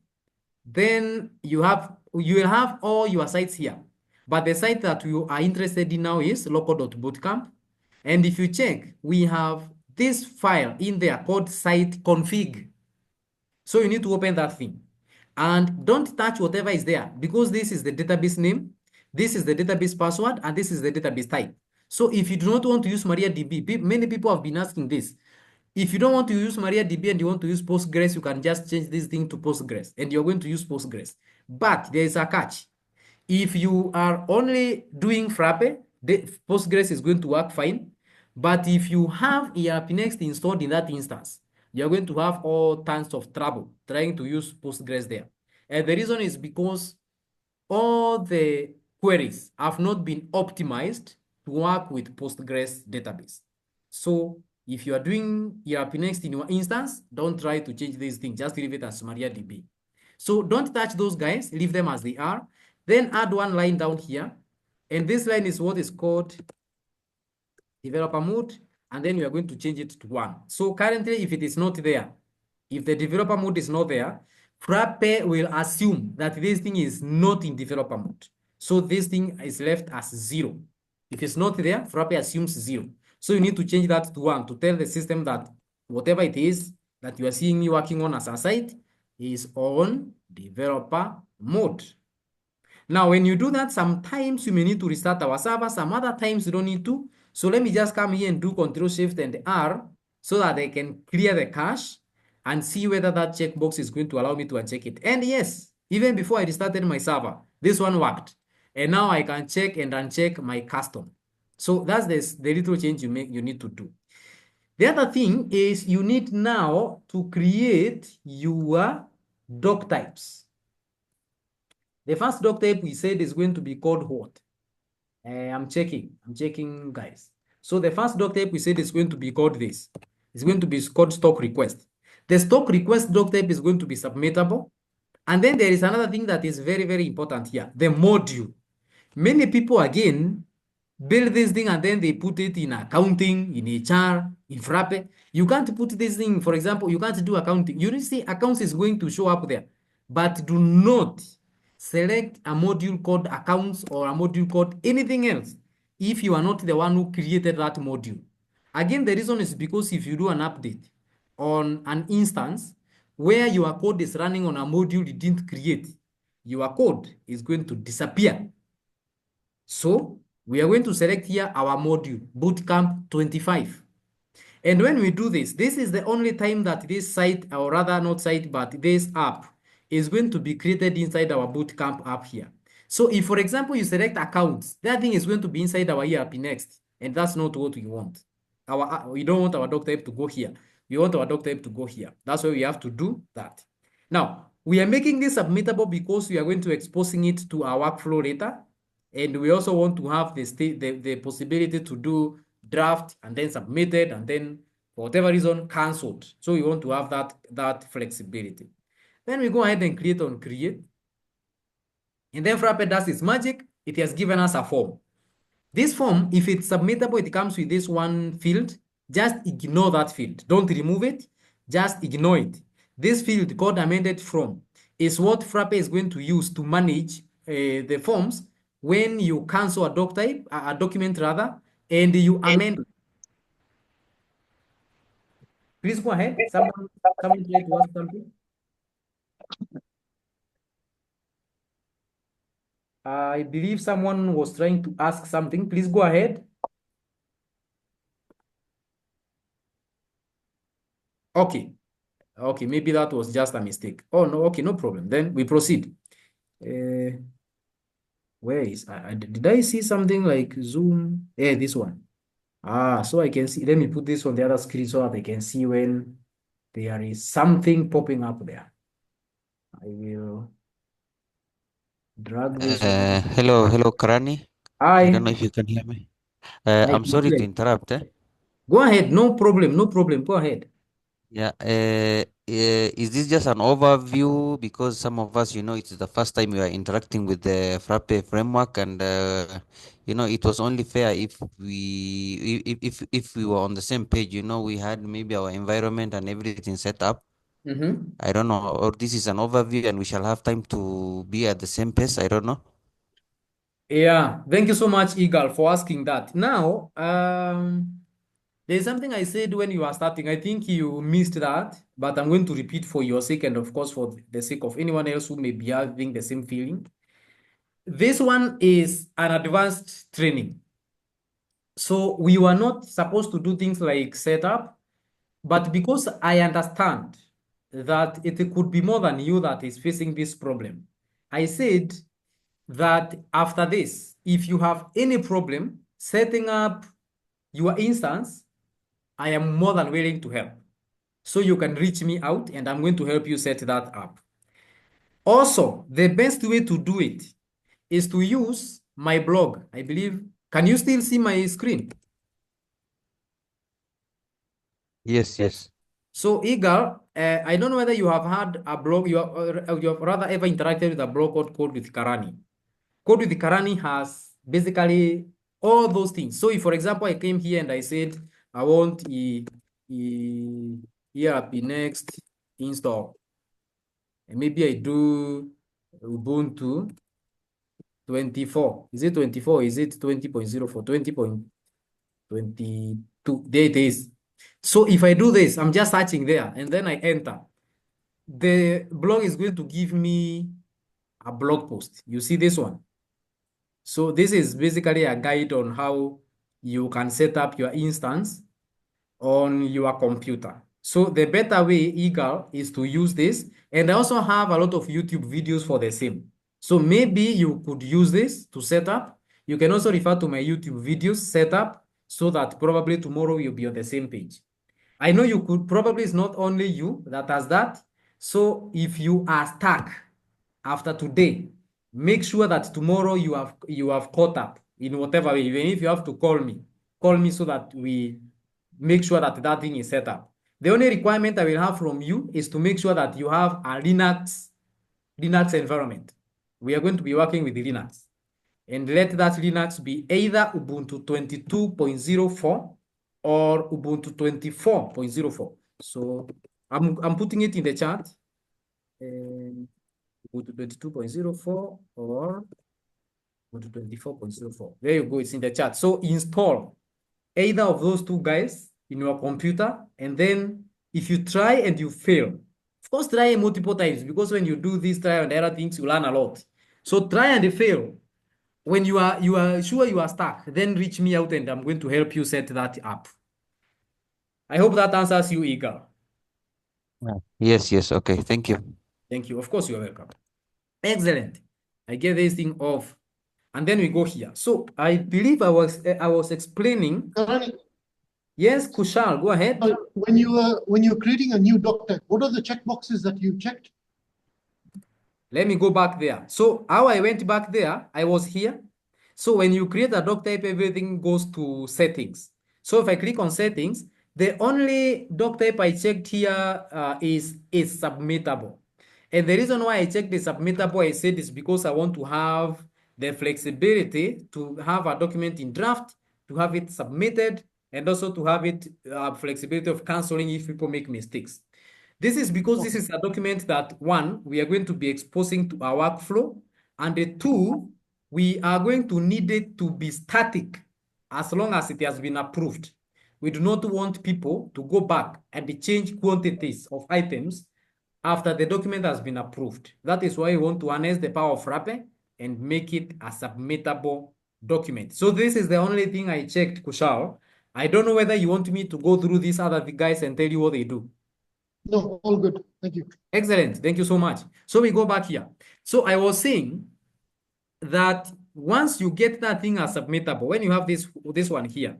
Then you will have all your sites here. But the site that you are interested in now is local.bootcamp. And if you check, we have this file in there called site config. So you need to open that thing. And don't touch whatever is there because this is the database name, this is the database password, and this is the database type. So if you do not want to use MariaDB, many people have been asking this. If you don't want to use MariaDB and you want to use Postgres, you can just change this thing to Postgres and you're going to use Postgres. But there is a catch. If you are only doing Frappe, the Postgres is going to work fine. But if you have ERPNext installed in that instance, you're going to have all kinds of trouble trying to use Postgres there. And the reason is because all the queries have not been optimized to work with Postgres database. So if you are doing ERPNext in your instance, don't try to change this thing. Just leave it as MariaDB. So don't touch those guys. Leave them as they are. Then add one line down here. And this line is what is called developer mode. And then we are going to change it to 1. So currently, if it is not there, if the developer mode is not there, Frappe will assume that this thing is not in developer mode. So this thing is left as 0. If it's not there, Frappe assumes 0. So you need to change that to 1 to tell the system that whatever it is that you are seeing me working on as a site is on developer mode. Now, when you do that, sometimes you may need to restart our server. Some other times you don't need to. So let me just come here and do Control-Shift and R so that I can clear the cache and see whether that checkbox is going to allow me to uncheck it. And yes, even before I restarted my server, this one worked. And now I can check and uncheck my custom. So that's the little change you need to do. The other thing is you need now to create your doc types. The first doc type we said is going to be called what? I'm checking, guys. So the first doc type we said is going to be called this. It's going to be called stock request. The stock request doc type is going to be submittable. And then there is another thing that is very, very important here, the module. Many people, again, build this thing and then they put it in accounting, in HR, in Frappe. You can't put this thing, for example, you can't do accounting. You see accounts is going to show up there, but do not select a module called accounts or a module called anything else if you are not the one who created that module. Again, the reason is because if you do an update on an instance where your code is running on a module you didn't create, your code is going to disappear. So we are going to select here our module, Bootcamp 25. And when we do this, this is the only time that this site, or rather not site, but this app is going to be created inside our Bootcamp app here. So if, for example, you select accounts, that thing is going to be inside our ERPNext, and that's not what we want. We don't want our doc type to go here. We want our doc type to go here. That's why we have to do that. Now, we are making this submittable because we are going to exposing it to our workflow later. And we also want to have the possibility to do draft and then submitted and then for whatever reason cancelled. So we want to have that flexibility. Then we go ahead and create on create. And then Frappe does its magic. It has given us a form. This form, if it's submittable, it comes with this one field. Just ignore that field. Don't remove it. Just ignore it. This field called amended from is what Frappe is going to use to manage the forms when you cancel a doc type, a document rather, and you amend. Please go ahead. Someone try to ask something. I believe someone was trying to ask something. Please go ahead. Okay. Okay, maybe that was just a mistake. Oh, no, okay, no problem. Then we proceed. Where is, did I see something like Zoom? Yeah, this one. So I can see, let me put this on the other screen so that I can see when there is something popping up there. I will drag this one. Hello, Karani. Hi. I don't know if you can hear me. I'm sorry to interrupt. Go ahead, no problem, Go ahead. Yeah, is this just an overview? Because some of us, it's the first time we are interacting with the Frappe framework, and it was only fair if we were on the same page. We had maybe our environment and everything set up. I don't know, or this is an overview, and we shall have time to be at the same pace. I don't know. Yeah, thank you so much, Eagle, for asking that. Now, there's something I said when you are starting. I think you missed that, but I'm going to repeat for your sake and, of course, for the sake of anyone else who may be having the same feeling. This one is an advanced training. So we were not supposed to do things like setup, But because I understand that it could be more than you that is facing this problem, I said that after this, if you have any problem setting up your instance, I am more than willing to help. So you can reach me out and I'm going to help you set that up. Also, the best way to do it is to use my blog. I believe, can you still see my screen? Yes, yes. So, Igal, I don't know whether you have had a blog, you have rather ever interacted with a blog called Code with Karani. Code with Karani has basically all those things. So, if, for example, I came here and I said, I want ERPNext install, and maybe I do Ubuntu 24. Is it 24? Is it 20.04? 20.22. There it is. So if I do this, I'm just searching there and then I enter. The blog is going to give me a blog post. You see this one? So this is basically a guide on how you can set up your instance on your computer. So the better way, Eagle, is to use this. And I also have a lot of YouTube videos for the same. So maybe you could use this to set up. You can also refer to my YouTube videos set up so that probably tomorrow you'll be on the same page. I know you could, probably it's not only you that has that. So if you are stuck after today, make sure that tomorrow you have caught up in whatever way. Even if you have to call me so that we make sure that that thing is set up. The only requirement I will have from you is to make sure that you have a Linux environment. We are going to be working with Linux. And let that Linux be either Ubuntu 22.04 or Ubuntu 24.04. So I'm putting it in the chat. Ubuntu 22.04 or Ubuntu 24.04. There you go, it's in the chat. So install either of those two guys in your computer, and then if you try and you fail, of course try multiple times, because when you do these trial and error things, you learn a lot. So try and fail. When you are sure you are stuck, then reach me out and I'm going to help you set that up. I hope that answers you, Igor. Yes, yes. Okay, thank you. Thank you. Of course, you're welcome. Excellent. I get this thing off. And then we go here. So I believe I was explaining. Karani, Yes, Kushal, go ahead. when you're creating a new doctype, what are the checkboxes that you checked? Let me go back there. So how I went back there, I was here. So when you create a doctype, everything goes to settings. So if I click on settings, the only doctype I checked here is submittable. And the reason why I checked the submittable, I said, is because I want to have the flexibility to have a document in draft, to have it submitted, and also to have it flexibility of canceling if people make mistakes. This is because this is a document that, one, we are going to be exposing to our workflow, and two, we are going to need it to be static as long as it has been approved. We do not want people to go back and change quantities of items after the document has been approved. That is why we want to harness the power of Frappe and make it a submittable document. So this is the only thing I checked, Kushal. I don't know whether you want me to go through these other guys and tell you what they do. No, all good. Thank you. Excellent. Thank you so much. So we go back here. So I was saying that once you get that thing as submittable, when you have this one here,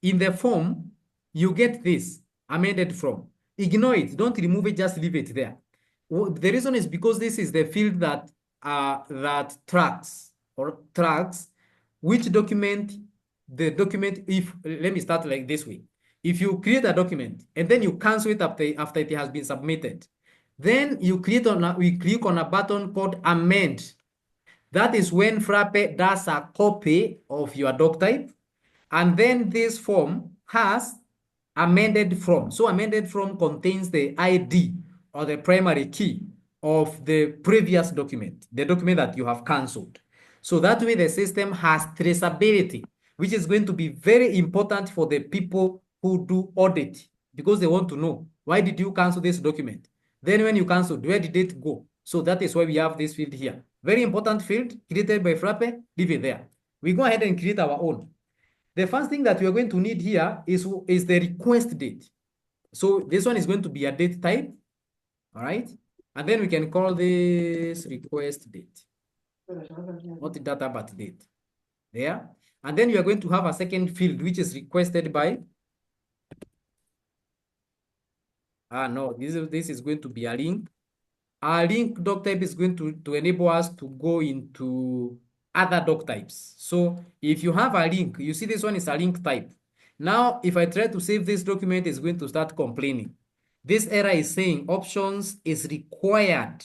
in the form, you get this amended from. Ignore it. Don't remove it. Just leave it there. The reason is because this is the field that tracks which document if, let me start like this way. If you create a document and then you cancel it after it has been submitted, then we click on a button called amend. That is when Frappe does a copy of your doctype, and then this form has amended from. So amended from contains the ID or the primary key of the previous document, the document that you have canceled. So that way the system has traceability, which is going to be very important for the people who do audit, because they want to know, why did you cancel this document? Then when you canceled, where did it go? So that is why we have this field here. Very important field created by Frappe, leave it there. We go ahead and create our own. The first thing that we are going to need here is the request date. So this one is going to be a date type, all right? And then we can call this request date. Not data, but date. There. And then you are going to have a second field, which is requested by. No, this is going to be a link. Our link doc type is going to enable us to go into other doc types. So if you have a link, you see this one is a link type. Now, if I try to save this document, it's going to start complaining. This error is saying options is required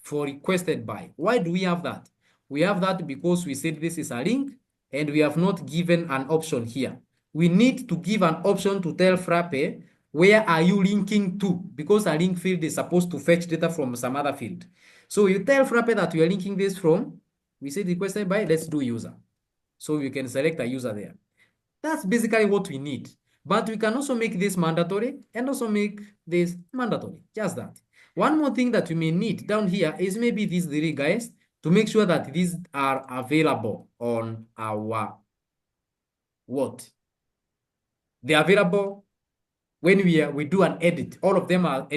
for requested by. Why do we have that? We have that because we said this is a link and we have not given an option here. We need to give an option to tell Frappe where are you linking to, because a link field is supposed to fetch data from some other field. So you tell Frappe that we are linking this from, we said requested by, let's do user. So you can select a user there. That's basically what we need. But we can also make this mandatory and also make this mandatory, just that. One more thing that we may need down here is maybe these three guys to make sure that these are available on our what? They're available when we do an edit. All of them are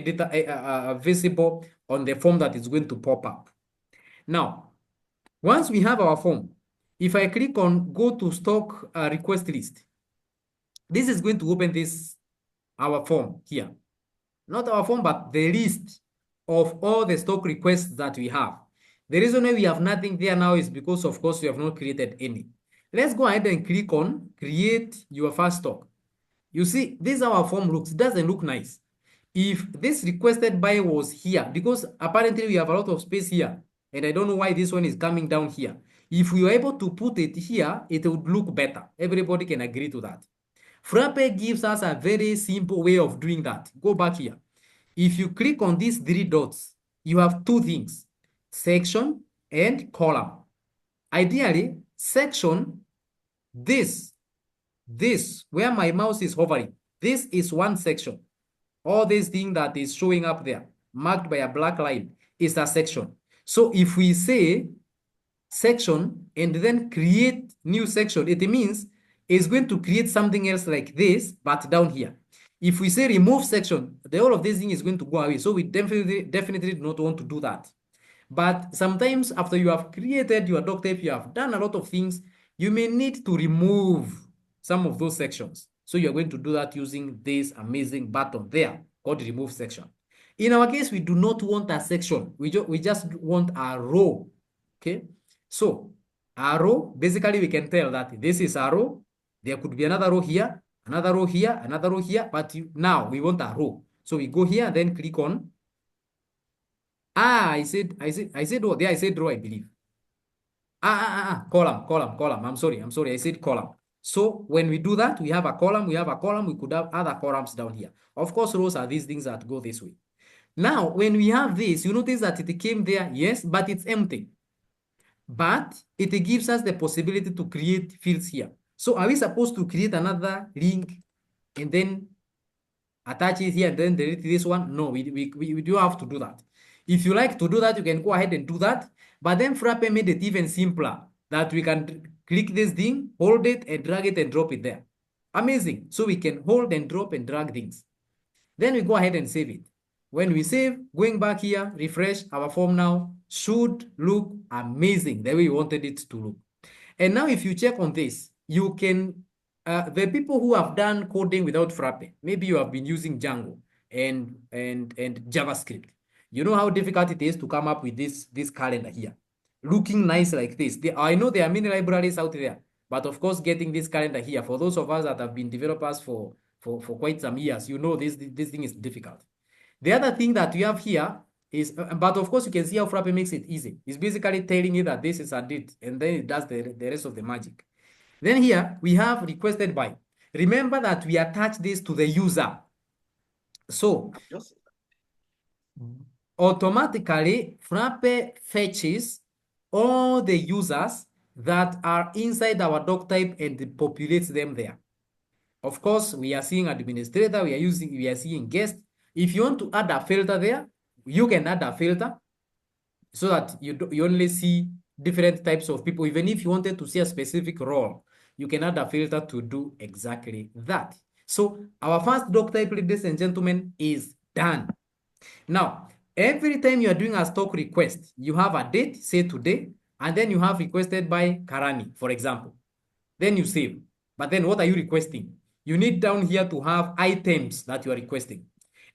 visible on the form that is going to pop up. Now, once we have our form, if I click on go to stock request list, this is going to open this, our form here. Not our form, but the list of all the stock requests that we have. The reason why we have nothing there now is because, of course, we have not created any. Let's go ahead and click on create your first stock. You see, this is how our form looks. It doesn't look nice. If this requested by was here, because apparently we have a lot of space here, and I don't know why this one is coming down here. If we were able to put it here, it would look better. Everybody can agree to that. Frappe gives us a very simple way of doing that. Go back here. If you click on these three dots, you have two things, section and column. Ideally, section, this, where my mouse is hovering, this is one section. All this thing that is showing up there, marked by a black line, is a section. So if we say section and then create new section, it means it's going to create something else like this, but down here. If we say remove section, the whole of this thing is going to go away. So we definitely do not want to do that. But sometimes after you have created your doc type, you have done a lot of things, you may need to remove some of those sections. So you're going to do that using this amazing button there called remove section. In our case, we do not want a section. We just want a row, okay? So a row, basically we can tell that this is a row. There could be another row here, another row here, another row here, but now we want a row. So we go here and then click on. I said oh, there I said row, I believe. Column. I'm sorry, I said column. So when we do that, we have a column, we could have other columns down here. Of course, rows are these things that go this way. Now, when we have this, you notice that it came there, yes, but it's empty. But it gives us the possibility to create fields here. So are we supposed to create another link and then attach it here and then delete this one? No, we do have to do that. If you like to do that, you can go ahead and do that. But then Frappe made it even simpler, that we can click this thing, hold it, and drag it and drop it there. Amazing. So we can hold and drop and drag things. Then we go ahead and save it. When we save, going back here, refresh, our form now should look amazing the way we wanted it to look. And now if you check on this, you can, the people who have done coding without Frappe, maybe you have been using Django and JavaScript. You know how difficult it is to come up with this calendar here, looking nice like this. I know there are many libraries out there, but of course, getting this calendar here, for those of us that have been developers for quite some years, you know this thing is difficult. The other thing that we have here is, but of course, you can see how Frappe makes it easy. It's basically telling you that this is a date, and then it does the rest of the magic. Then here, we have requested by. Remember that we attach this to the user. So, automatically, Frappe fetches all the users that are inside our doc type and populates them there. Of course, we are seeing administrator, we are seeing guest. If you want to add a filter there, you can add a filter so that you only see different types of people. Even if you wanted to see a specific role, you can add a filter to do exactly that. So our first doc type, ladies and gentlemen, is done. Now, every time you are doing a stock request, you have a date, say today, and then you have requested by Karani, for example. Then you save. But then what are you requesting? You need down here to have items that you are requesting.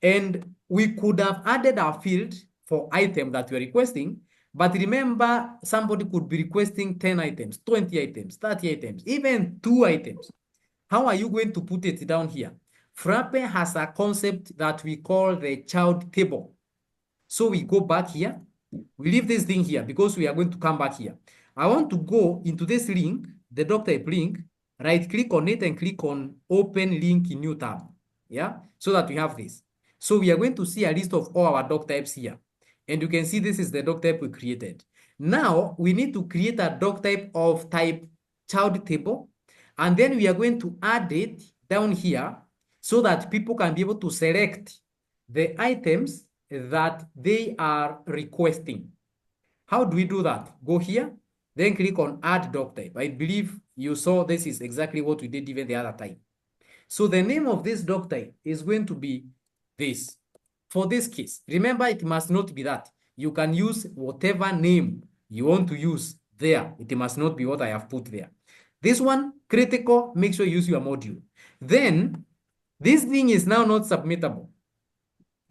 And we could have added our field for item that you are requesting, but remember, somebody could be requesting 10 items, 20 items, 30 items, even 2 items. How are you going to put it down here? Frappe has a concept that we call the child table. So we go back here. We leave this thing here because we are going to come back here. I want to go into this link, the Doctype link, right click on it and click on open link in new tab. Yeah, so that we have this. So we are going to see a list of all our doc types here. And you can see this is the doc type we created. Now we need to create a doc type of type child table. And then we are going to add it down here so that people can be able to select the items that they are requesting. How do we do that? Go here, then click on add doc type. I believe you saw this is exactly what we did even the other time. So the name of this doc type is going to be this. For this case, remember it must not be that. You can use whatever name you want to use there. It must not be what I have put there. This one, critical, make sure you use your module. Then this thing is now not submittable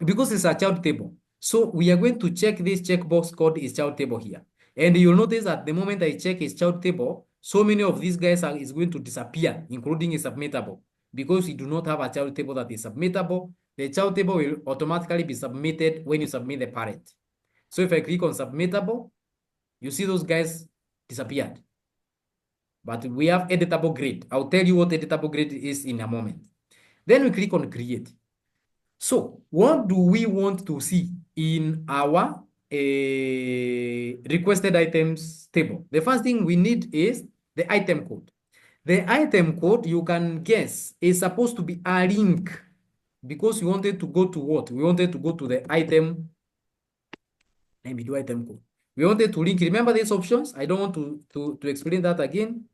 because it's a child table. So we are going to check this checkbox called is child table here. And you'll notice that the moment I check is child table, so many of these guys is going to disappear, including is submittable. Because we do not have a child table that is submittable, the child table will automatically be submitted when you submit the parent. So if I click on submittable, you see those guys disappeared. But we have editable grade. I'll tell you what editable grade is in a moment. Then we click on create. So what do we want to see in our requested items table? The first thing we need is the item code. The item code, you can guess, is supposed to be a link because we wanted to go to what? We wanted to go to the item. Let me do item code. We wanted to link. Remember these options? I don't want to explain that again.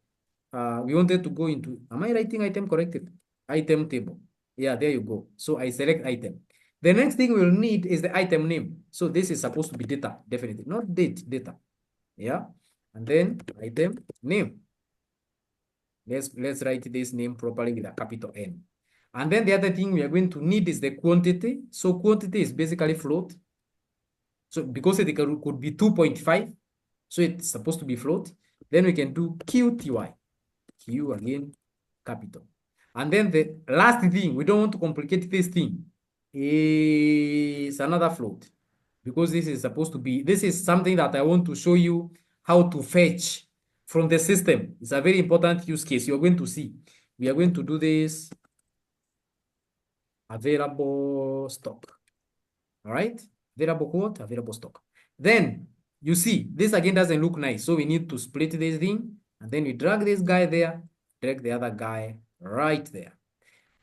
We wanted to go into, am I writing item correctly? Item table. Yeah, there you go. So I select item. The next thing we'll need is the item name. So this is supposed to be data, definitely. Not date, data. Yeah. And then item name. Let's write this name properly with a capital N. And then the other thing we are going to need is the quantity. So quantity is basically float. So because it could be 2.5, so it's supposed to be float. Then we can do QTY. Q again, capital. And then the last thing, we don't want to complicate this thing, is another float. Because this is supposed to be, this is something that I want to show you how to fetch from the system. It's a very important use case. You're going to see. We are going to do this available stock. All right? Available what? Available stock. Then you see, this again doesn't look nice. So we need to split this thing. And then we drag this guy there, drag the other guy right there.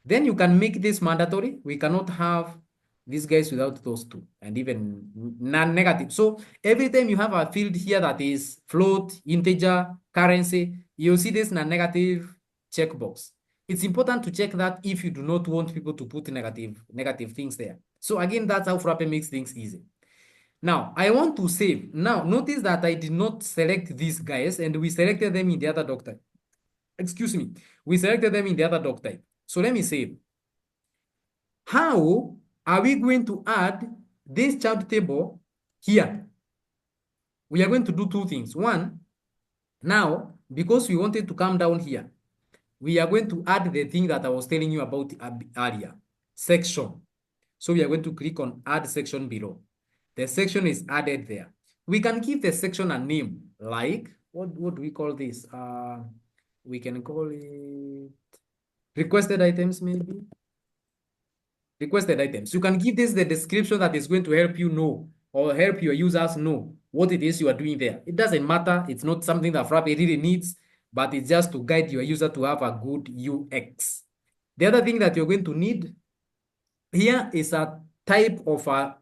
Then you can make this mandatory. We cannot have these guys without those two, and even non-negative. So every time you have a field here that is float, integer, currency, you'll see this non-negative checkbox. It's important to check that if you do not want people to put negative things there. So again, that's how Frappe makes things easy. Now, I want to save. Now, notice that I did not select these guys, and we selected them in the other doc type. Excuse me. We selected them in the other doc type. So let me save. How are we going to add this child table here? We are going to do two things. One, now, because we wanted to come down here, we are going to add the thing that I was telling you about earlier, section. So we are going to click on add section below. The section is added there. We can give the section a name, like, what do we call this? We can call it requested items, maybe. Requested items. You can give this the description that is going to help you know or help your users know what it is you are doing there. It doesn't matter. It's not something that Frappe really needs, but it's just to guide your user to have a good UX. The other thing that you're going to need here is a type of a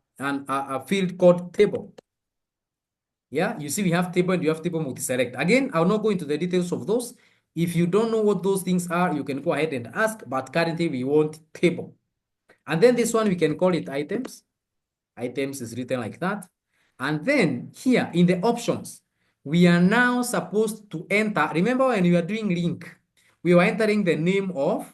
field called table. Yeah, you see we have table and you have table multi-select. Again, I'll not go into the details of those. If you don't know what those things are, you can go ahead and ask, but currently we want table. And then this one, we can call it items. Items is written like that. And then here in the options, we are now supposed to enter. Remember when we were doing link, we were entering the name of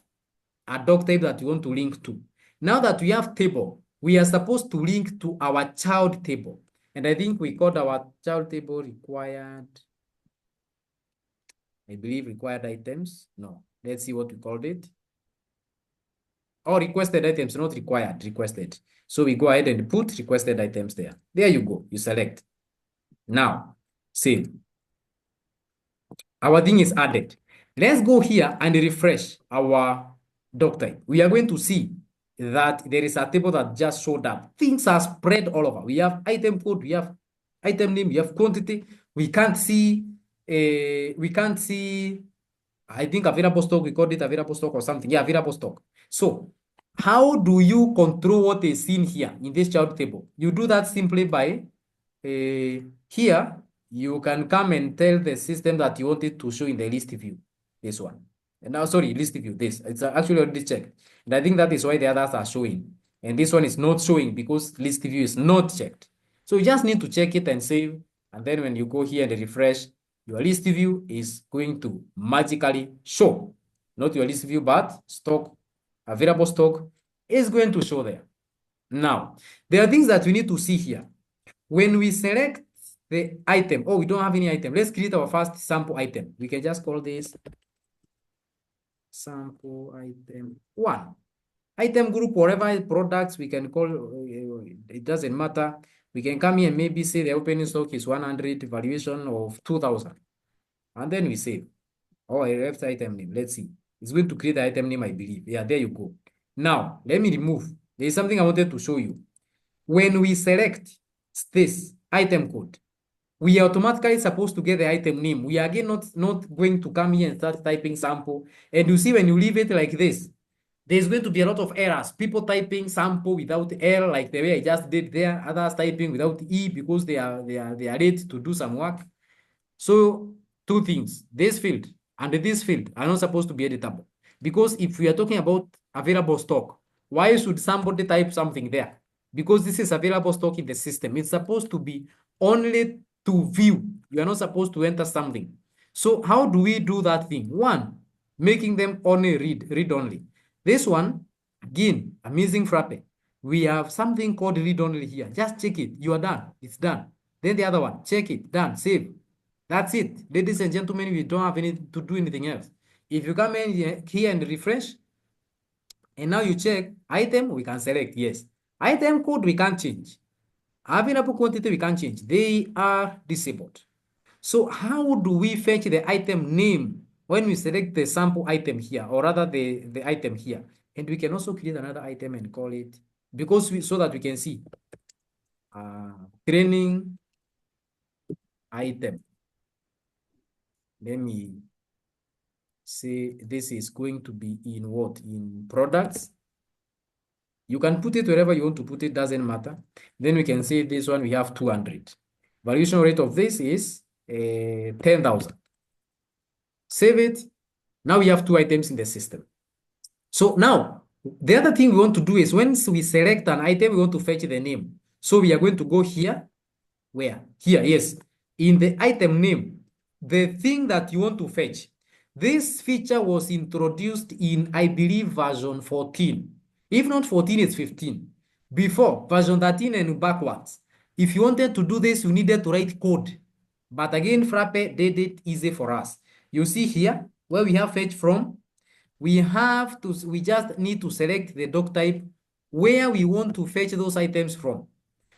a doc type that we want to link to. Now that we have table, we are supposed to link to our child table. And I think we called our child table required, I believe required items. No, let's see what we called it. Or requested items, not required, requested. So we go ahead and put requested items there. There you go, you select. Now, save. Our thing is added. Let's go here and refresh our doc type. We are going to see that there is a table that just showed up. Things are spread all over. We have item code, we have item name, we have quantity. We can't see, I think available stock, we called it available stock or something. Yeah, available stock. So how do you control what is seen here in this child table? You do that simply by here, you can come and tell the system that you want it to show in the list view. This one. And now, sorry, list view, this. It's actually already checked. And I think that is why the others are showing. And this one is not showing because list view is not checked. So you just need to check it and save. And then when you go here and refresh, your list view is going to magically show. Not your list view, but stock, available stock is going to show there. Now, there are things that we need to see here. When we select the item, oh, we don't have any item. Let's create our first sample item. We can just call this sample item 1. Item group, whatever products we can call, it doesn't matter. We can come here and maybe say the opening stock is 100, valuation of 2,000. And then we save. Oh, I left item name. Let's see. It's going to create the item name, I believe. Yeah, there you go. Now, let me remove. There is something I wanted to show you. When we select this item code, we are automatically supposed to get the item name. We are again not going to come here and start typing sample. And you see when you leave it like this, there's going to be a lot of errors. People typing sample without L, like the way I just did there. Others typing without E because they are late to do some work. So two things, this field and this field are not supposed to be editable. Because if we are talking about available stock, why should somebody type something there? Because this is available stock in the system. It's supposed to be only to view. You are not supposed to enter something. So how do we do that thing? One, making them only read only. This one, again, I'm using Frappe. We have something called read only here. Just check it. You are done. It's done. Then the other one, check it, done, save. That's it. Ladies and gentlemen, we don't have any to do anything else. If you come in here and refresh, and now you check item, we can select yes. Item code, we can't change. Available quantity, we can't change. They are disabled. So how do we fetch the item name when we select the sample item here, or rather the item here? And we can also create another item and call it, because so that we can see training item. Let me say this is going to be in what? In products. You can put it wherever you want to put it, doesn't matter. Then we can say this one, we have 200. Valuation rate of this is 10,000. Save it. Now we have 2 items in the system. So now, the other thing we want to do is once we select an item, we want to fetch the name. So we are going to go here. Where? Here, yes. In the item name, the thing that you want to fetch. This feature was introduced in, I believe, version 14. If not 14, it's 15. Before, version 13 and backwards. If you wanted to do this, you needed to write code. But again, Frappe did it easy for us. You see here, where we have fetch from, we just need to select the doc type where we want to fetch those items from.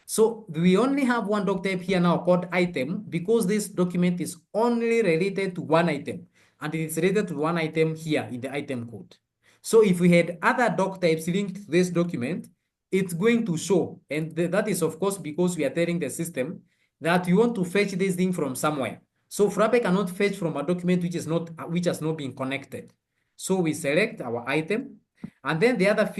So we only have one doc type here now called item because this document is only related to one item and it is related to one item here in the item code. So if we had other doc types linked to this document, it's going to show. And that is of course because we are telling the system that we want to fetch this thing from somewhere. So Frappe cannot fetch from a document which has not been connected. So we select our item and then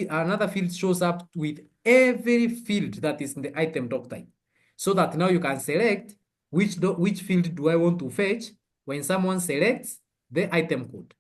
another field shows up with every field that is in the item doc type. So that now you can select which field do I want to fetch. When someone selects, the item code.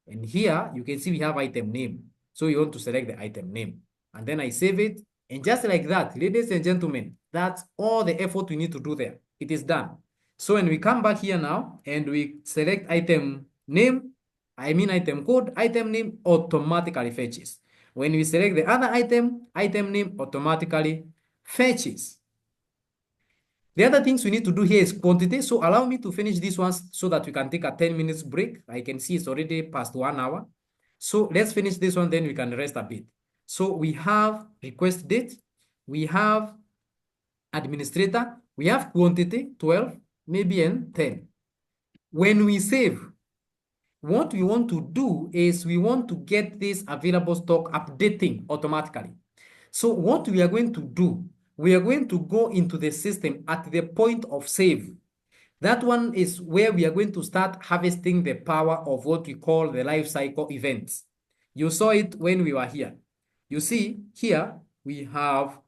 And here you can see we have item name. So you want to select the item name. And then I save it. And just like that, ladies and gentlemen, that's all the effort we need to do there. It is done. So when we come back here now and we select item name, item code, item name automatically fetches. When we select the other item, item name automatically fetches. The other things we need to do here is quantity. So allow me to finish this one so that we can take a 10 minutes break. I can see it's already past 1 hour. So let's finish this one, then we can rest a bit. So we have request date, we have administrator, we have quantity, 12, maybe and 10. When we save, what we want to do is we want to get this available stock updating automatically. So what we are going to do, we are going to go into the system at the point of save. That one is where we are going to start harvesting the power of what we call the life cycle events. You saw it when we were here. You see here we have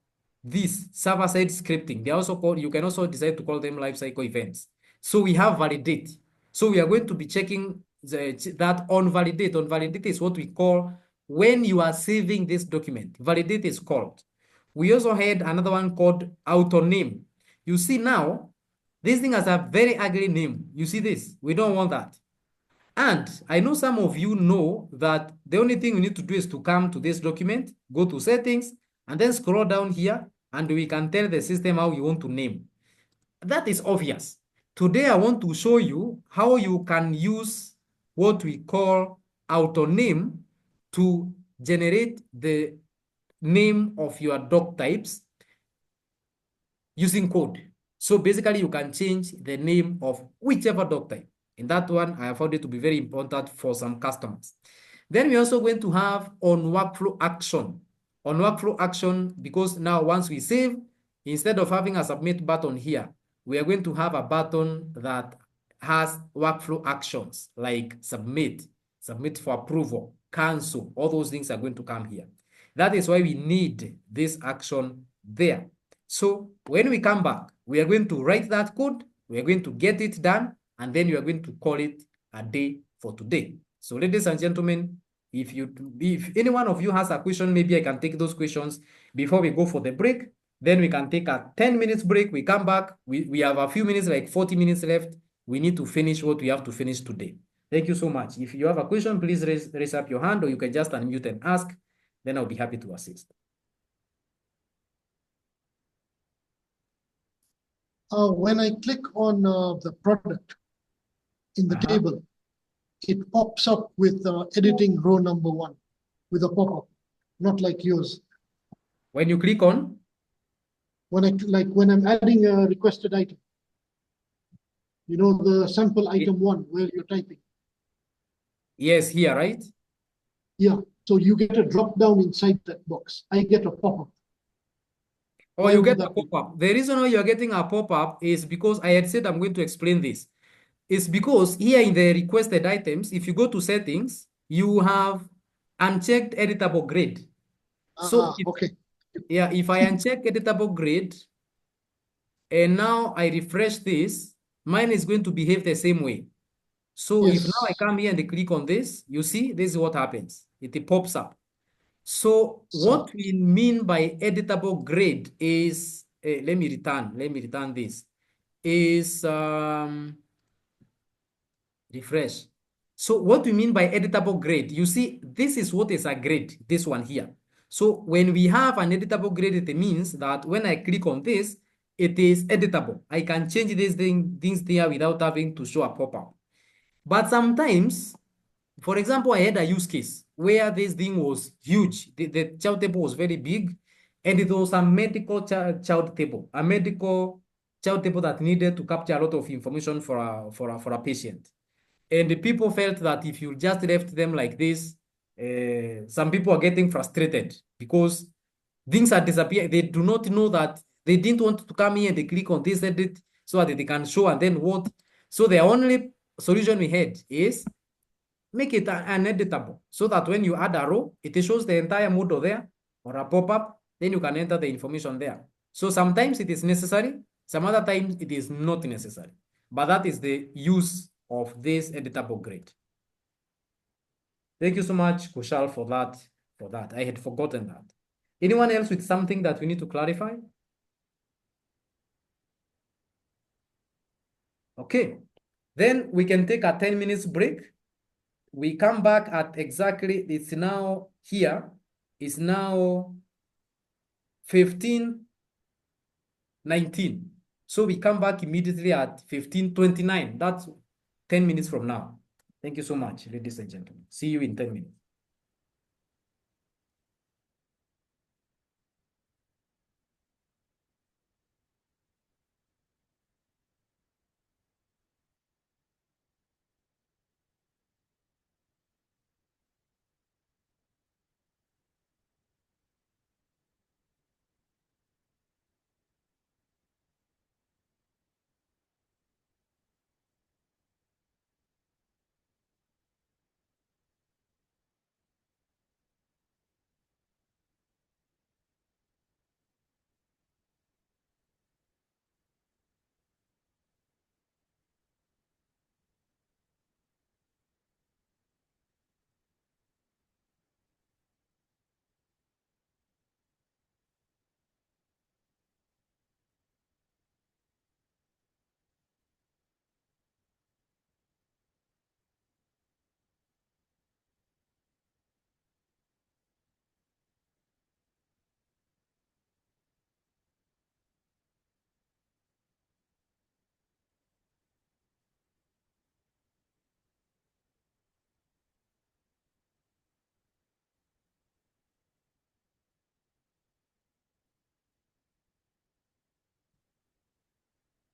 this server-side scripting. They are also called, you can also decide to call them life cycle events. So we have validate. So we are going to be checking that on validate. On validate is what we call when you are saving this document. Validate is called. We also had another one called auto name. You see now, this thing has a very ugly name. You see this? We don't want that. And I know some of you know that the only thing we need to do is to come to this document, go to settings, and then scroll down here, and we can tell the system how you want to name. That is obvious. Today, I want to show you how you can use what we call auto name to generate the name of your doc types using code. So basically, you can change the name of whichever doc type. And that one, I have found it to be very important for some customers. Then we're also going to have on workflow action. On workflow action, because now once we save, instead of having a submit button here, we are going to have a button that has workflow actions like submit, submit for approval, cancel, all those things are going to come here. That is why we need this action there. So when we come back, we are going to write that code, we are going to get it done, and then you are going to call it a day for today. So ladies and gentlemen, if any one of you has a question, maybe I can take those questions before we go for the break. Then we can take a 10 minutes break. We come back. We have a few minutes, like 40 minutes left. We need to finish what we have to finish today. Thank you so much. If you have a question, please raise up your hand, or you can just unmute and ask. Then I'll be happy to assist. When I click on the product in the table, it pops up with editing row number 1 with a pop-up, not like yours. When you click on? When I'm adding a requested item, you know, the sample item 1 where you're typing. Yes, here, right? Yeah, so you get a drop down inside that box. I get a pop-up. Oh, you get a pop-up. The reason why you're getting a pop-up is because I had said I'm going to explain this. It's because here in the requested items, if you go to settings, you have unchecked editable grade. If I uncheck editable grade, and now I refresh this, mine is going to behave the same way. So if now I come here and click on this, you see, this is what happens. It pops up. So what we mean by editable grade is, let me return this, is refresh. So what we mean by editable grade, you see, this is what is a grade, this one here. So when we have an editable grade, it means that when I click on this, it is editable. I can change these things there without having to show a pop-up. But sometimes, for example, I had a use case where this thing was huge. The child table was very big, and it was a medical child table, a medical child table that needed to capture a lot of information for a patient. And the people felt that if you just left them like this, some people are getting frustrated because things are disappearing. They do not know that they didn't want to come here and they click on this edit so that they can show and then what. So the only solution we had is make it uneditable so that when you add a row, it shows the entire model there or a pop-up, then you can enter the information there. So sometimes it is necessary, some other times it is not necessary. But that is the use of this editable grade. Thank you so much, Kushal, for that. I had forgotten that. Anyone else with something that we need to clarify? Okay, then we can take a 10 minutes break. We come back at exactly, it's now here, it's now 15:19. So we come back immediately at 15:29. That's 10 minutes from now. Thank you so much, ladies and gentlemen. See you in 10 minutes.